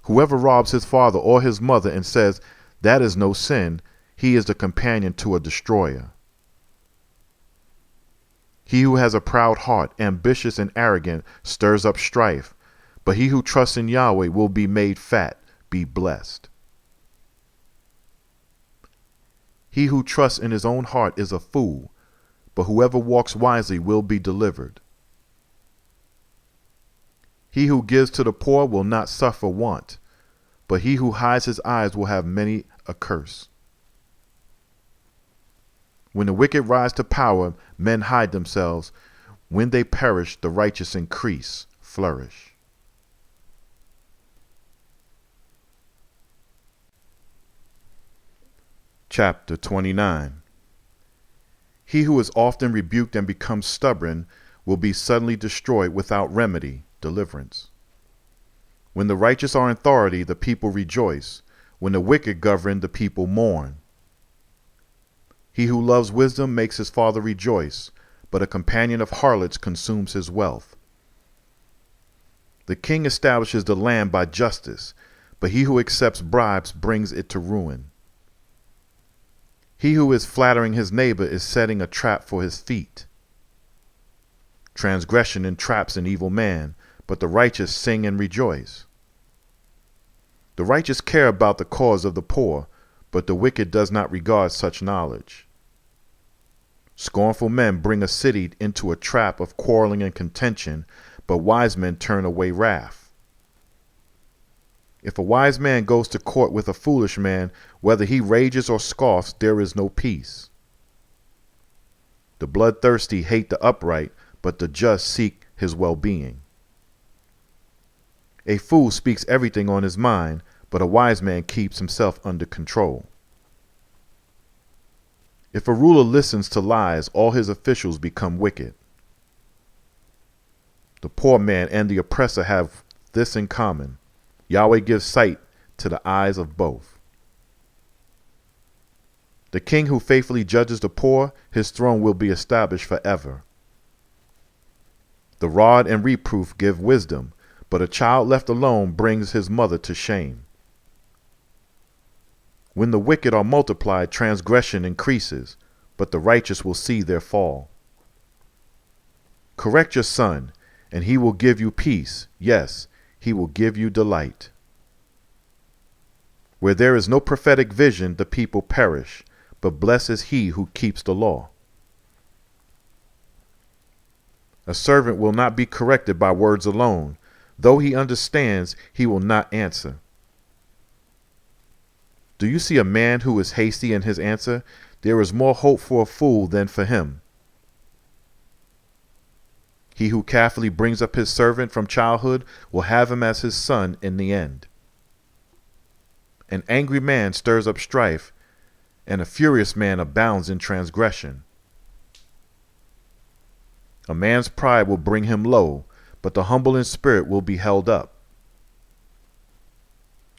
[SPEAKER 1] Whoever robs his father or his mother and says, "That is no sin," he is the companion to a destroyer. He who has a proud heart, ambitious and arrogant, stirs up strife, but he who trusts in Yahweh will be made fat, be blessed. He who trusts in his own heart is a fool, but whoever walks wisely will be delivered. He who gives to the poor will not suffer want, but he who hides his eyes will have many a curse. When the wicked rise to power, men hide themselves. When they perish, the righteous increase, flourish. Chapter 29. He who is often rebuked and becomes stubborn will be suddenly destroyed without remedy, deliverance. When the righteous are in authority, the people rejoice. When the wicked govern, the people mourn. He who loves wisdom makes his father rejoice, but a companion of harlots consumes his wealth. The king establishes the land by justice, but he who accepts bribes brings it to ruin. He who is flattering his neighbor is setting a trap for his feet. Transgression entraps an evil man, but the righteous sing and rejoice. The righteous care about the cause of the poor, but the wicked does not regard such knowledge. Scornful men bring a city into a trap of quarreling and contention, but wise men turn away wrath. If a wise man goes to court with a foolish man, whether he rages or scoffs, there is no peace. The bloodthirsty hate the upright, but the just seek his well-being. A fool speaks everything on his mind, but a wise man keeps himself under control. If a ruler listens to lies, all his officials become wicked. The poor man and the oppressor have this in common: Yahweh gives sight to the eyes of both. The king who faithfully judges the poor, his throne will be established forever. The rod and reproof give wisdom, but a child left alone brings his mother to shame. When the wicked are multiplied, transgression increases, but the righteous will see their fall. Correct your son, and he will give you peace. Yes, he will give you delight. Where there is no prophetic vision, the people perish, but blessed is he who keeps the law. A servant will not be corrected by words alone. Though he understands, he will not answer. Do you see a man who is hasty in his answer? There is more hope for a fool than for him. He who carefully brings up his servant from childhood will have him as his son in the end. An angry man stirs up strife, and a furious man abounds in transgression. A man's pride will bring him low, but the humble in spirit will be held up.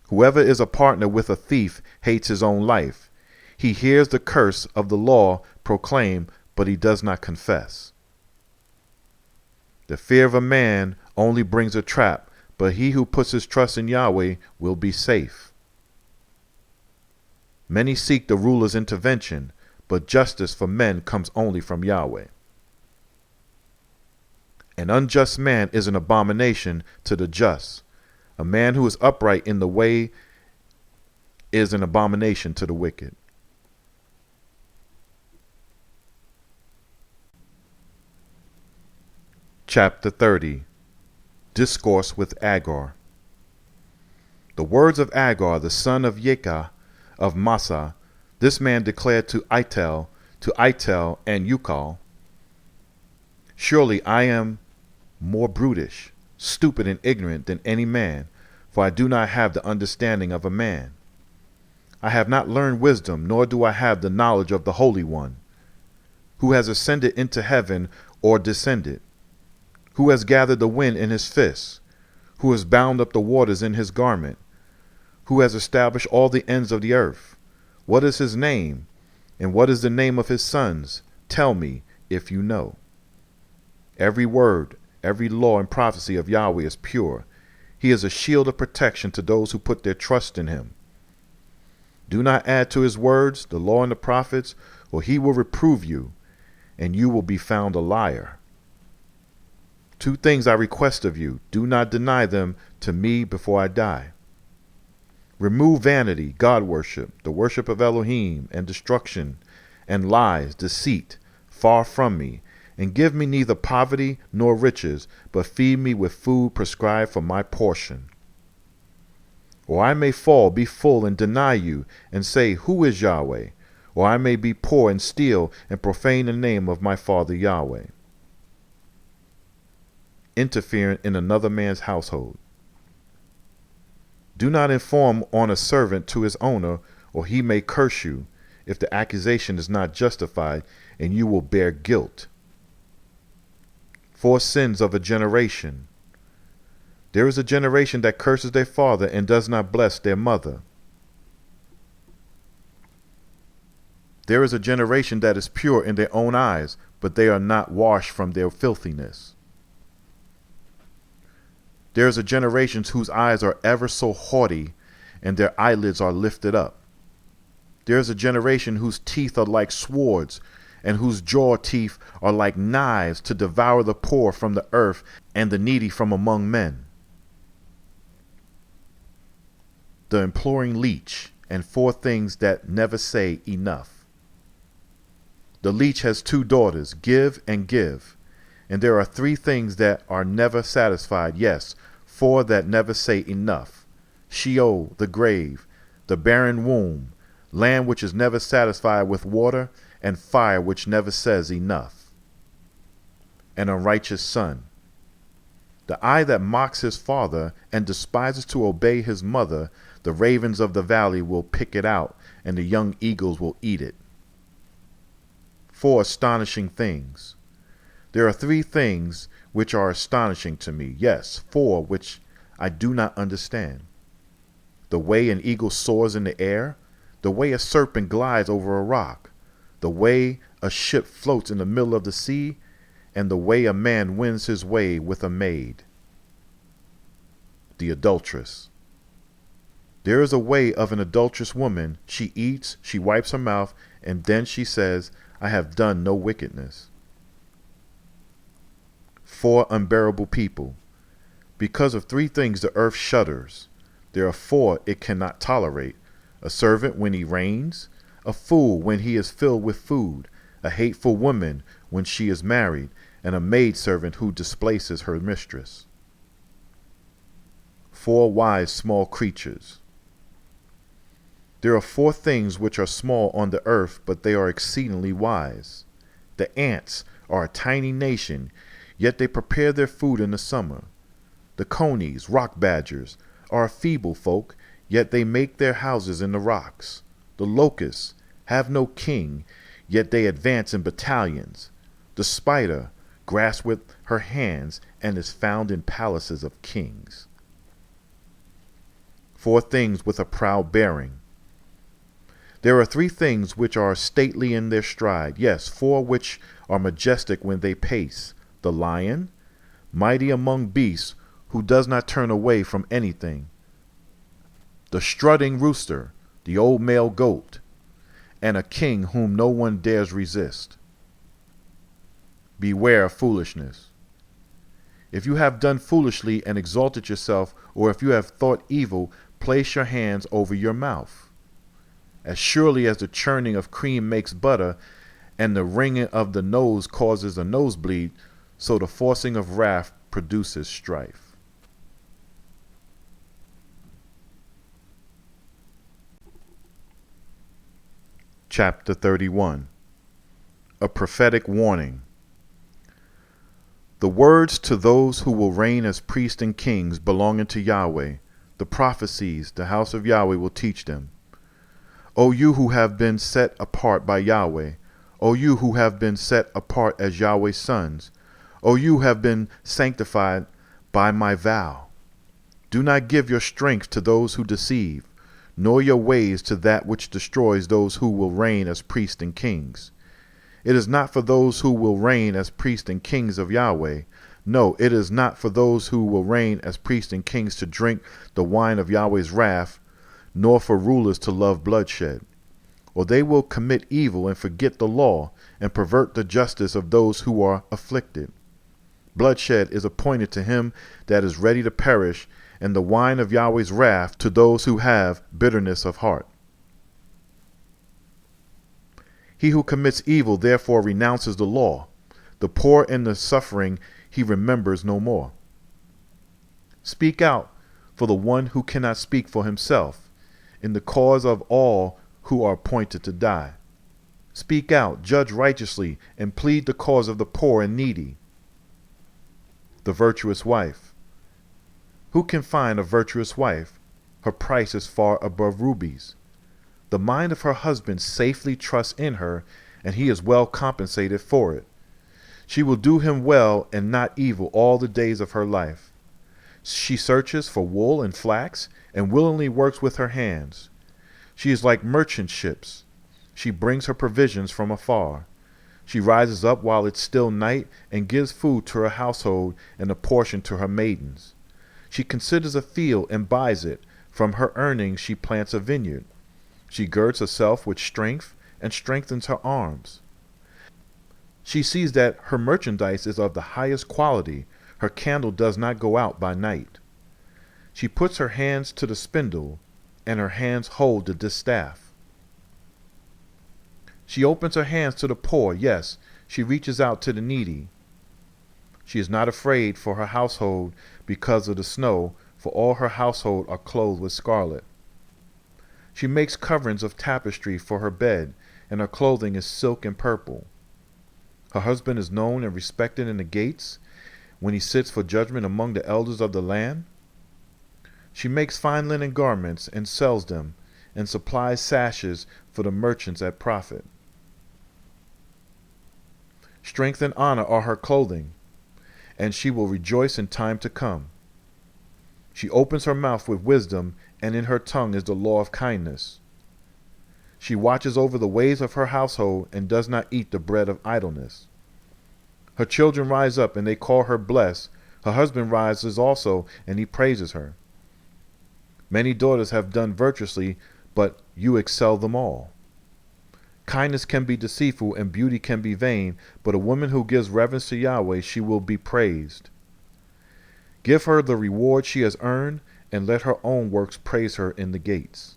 [SPEAKER 1] Whoever is a partner with a thief hates his own life. He hears the curse of the law proclaimed, but he does not confess. The fear of a man only brings a trap, but he who puts his trust in Yahweh will be safe. Many seek the ruler's intervention, but justice for men comes only from Yahweh. An unjust man is an abomination to the just. A man who is upright in the way is an abomination to the wicked. Chapter 30. Discourse with Agar. The words of Agar, the son of Yekah of Massa. This man declared to Itel and Ukal, "Surely I am more brutish, stupid and ignorant than any man, for I do not have the understanding of a man. I have not learned wisdom, nor do I have the knowledge of the Holy One. Who has ascended into heaven or descended? Who has gathered the wind in his fist? Who has bound up the waters in his garment? who has established all the ends of the earth? What is his name? And what is the name of his sons? Tell me, if you know. Every word, every law and prophecy of Yahweh is pure. He is a shield of protection to those who put their trust in him. Do not add to his words, the law and the prophets, or he will reprove you, and you will be found a liar. 2 things I request of you. Do not deny them to me before I die. Remove vanity, God worship, the worship of Elohim, and destruction, and lies, deceit, far from me, and give me neither poverty nor riches, but feed me with food prescribed for my portion. Or I may fall, be full, and deny you, and say, who is Yahweh? Or I may be poor and steal, and profane the name of my father Yahweh. Interfering in another man's household. Do not inform on a servant to his owner, or he may curse you, if the accusation is not justified, and you will bear guilt. 4 sins of a generation. There is a generation that curses their father and does not bless their mother. There is a generation that is pure in their own eyes, but they are not washed from their filthiness. There is a generation whose eyes are ever so haughty, and their eyelids are lifted up. There is a generation whose teeth are like swords, and whose jaw teeth are like knives to devour the poor from the earth and the needy from among men. The imploring leech, and 4 things that never say enough. The leech has 2 daughters, give and give. And there are 3 things that are never satisfied, yes, 4 that never say enough. Sheol, the grave, the barren womb, land which is never satisfied with water, and fire which never says enough. An unrighteous son. The eye that mocks his father and despises to obey his mother, the ravens of the valley will pick it out, and the young eagles will eat it. 4 astonishing things. There are 3 things which are astonishing to me, yes, 4 which I do not understand. The way an eagle soars in the air, the way a serpent glides over a rock, the way a ship floats in the middle of the sea, and the way a man wins his way with a maid. The adulteress. There is a way of an adulterous woman. She eats, she wipes her mouth, and then she says, I have done no wickedness. 4 unbearable people. Because of 3 things the earth shudders. There are 4 it cannot tolerate. A servant when he reigns, a fool when he is filled with food, a hateful woman when she is married, and a maidservant who displaces her mistress. 4 wise small creatures. There are 4 things which are small on the earth, but they are exceedingly wise. The ants are a tiny nation, yet they prepare their food in the summer. The conies, rock badgers, are a feeble folk, yet they make their houses in the rocks. The locusts have no king, yet they advance in battalions. The spider grasps with her hands and is found in palaces of kings. 4 things with a proud bearing. There are 3 things which are stately in their stride, yes, 4 which are majestic when they pace. The lion, mighty among beasts, who does not turn away from anything. The strutting rooster, the old male goat, and a king whom no one dares resist. Beware of foolishness. If you have done foolishly and exalted yourself, or if you have thought evil, place your hands over your mouth. As surely as the churning of cream makes butter, and the wringing of the nose causes a nosebleed, so the forcing of wrath produces strife. Chapter 31. A prophetic warning. The words to those who will reign as priests and kings belonging to Yahweh, the prophecies the house of Yahweh will teach them. O you who have been set apart by Yahweh, O you who have been set apart as Yahweh's sons, O you have been sanctified by my vow. Do not give your strength to those who deceive, nor your ways to that which destroys those who will reign as priests and kings. It is not for those who will reign as priests and kings of Yahweh. No, it is not for those who will reign as priests and kings to drink the wine of Yahweh's wrath, nor for rulers to love bloodshed. Or they will commit evil and forget the law, and pervert the justice of those who are afflicted. Bloodshed is appointed to him that is ready to perish, and the wine of Yahweh's wrath to those who have bitterness of heart. He who commits evil therefore renounces the law. The poor and the suffering he remembers no more. Speak out for the one who cannot speak for himself, in the cause of all who are appointed to die. Speak out, judge righteously, and plead the cause of the poor and needy. The virtuous wife. Who can find a virtuous wife? Her price is far above rubies. The mind of her husband safely trusts in her, and he is well compensated for it. She will do him well and not evil all the days of her life. She searches for wool and flax, and willingly works with her hands. She is like merchant ships. She brings her provisions from afar. She rises up while it's still night, and gives food to her household and a portion to her maidens. She considers a field and buys it. From her earnings she plants a vineyard. She girds herself with strength and strengthens her arms. She sees that her merchandise is of the highest quality. Her candle does not go out by night. She puts her hands to the spindle, and her hands hold the distaff. She opens her hands to the poor. Yes, she reaches out to the needy. She is not afraid for her household because of the snow, for all her household are clothed with scarlet. She makes coverings of tapestry for her bed, and her clothing is silk and purple. Her husband is known and respected in the gates, when he sits for judgment among the elders of the land. She makes fine linen garments and sells them, and supplies sashes for the merchants at profit. Strength and honor are her clothing, and she will rejoice in time to come. She opens her mouth with wisdom, and in her tongue is the law of kindness. She watches over the ways of her household, and does not eat the bread of idleness. Her children rise up, and they call her blessed. Her husband rises also, and he praises her. Many daughters have done virtuously, but you excel them all. Kindness can be deceitful, and beauty can be vain, but a woman who gives reverence to Yahweh, she will be praised. Give her the reward she has earned, and let her own works praise her in the gates.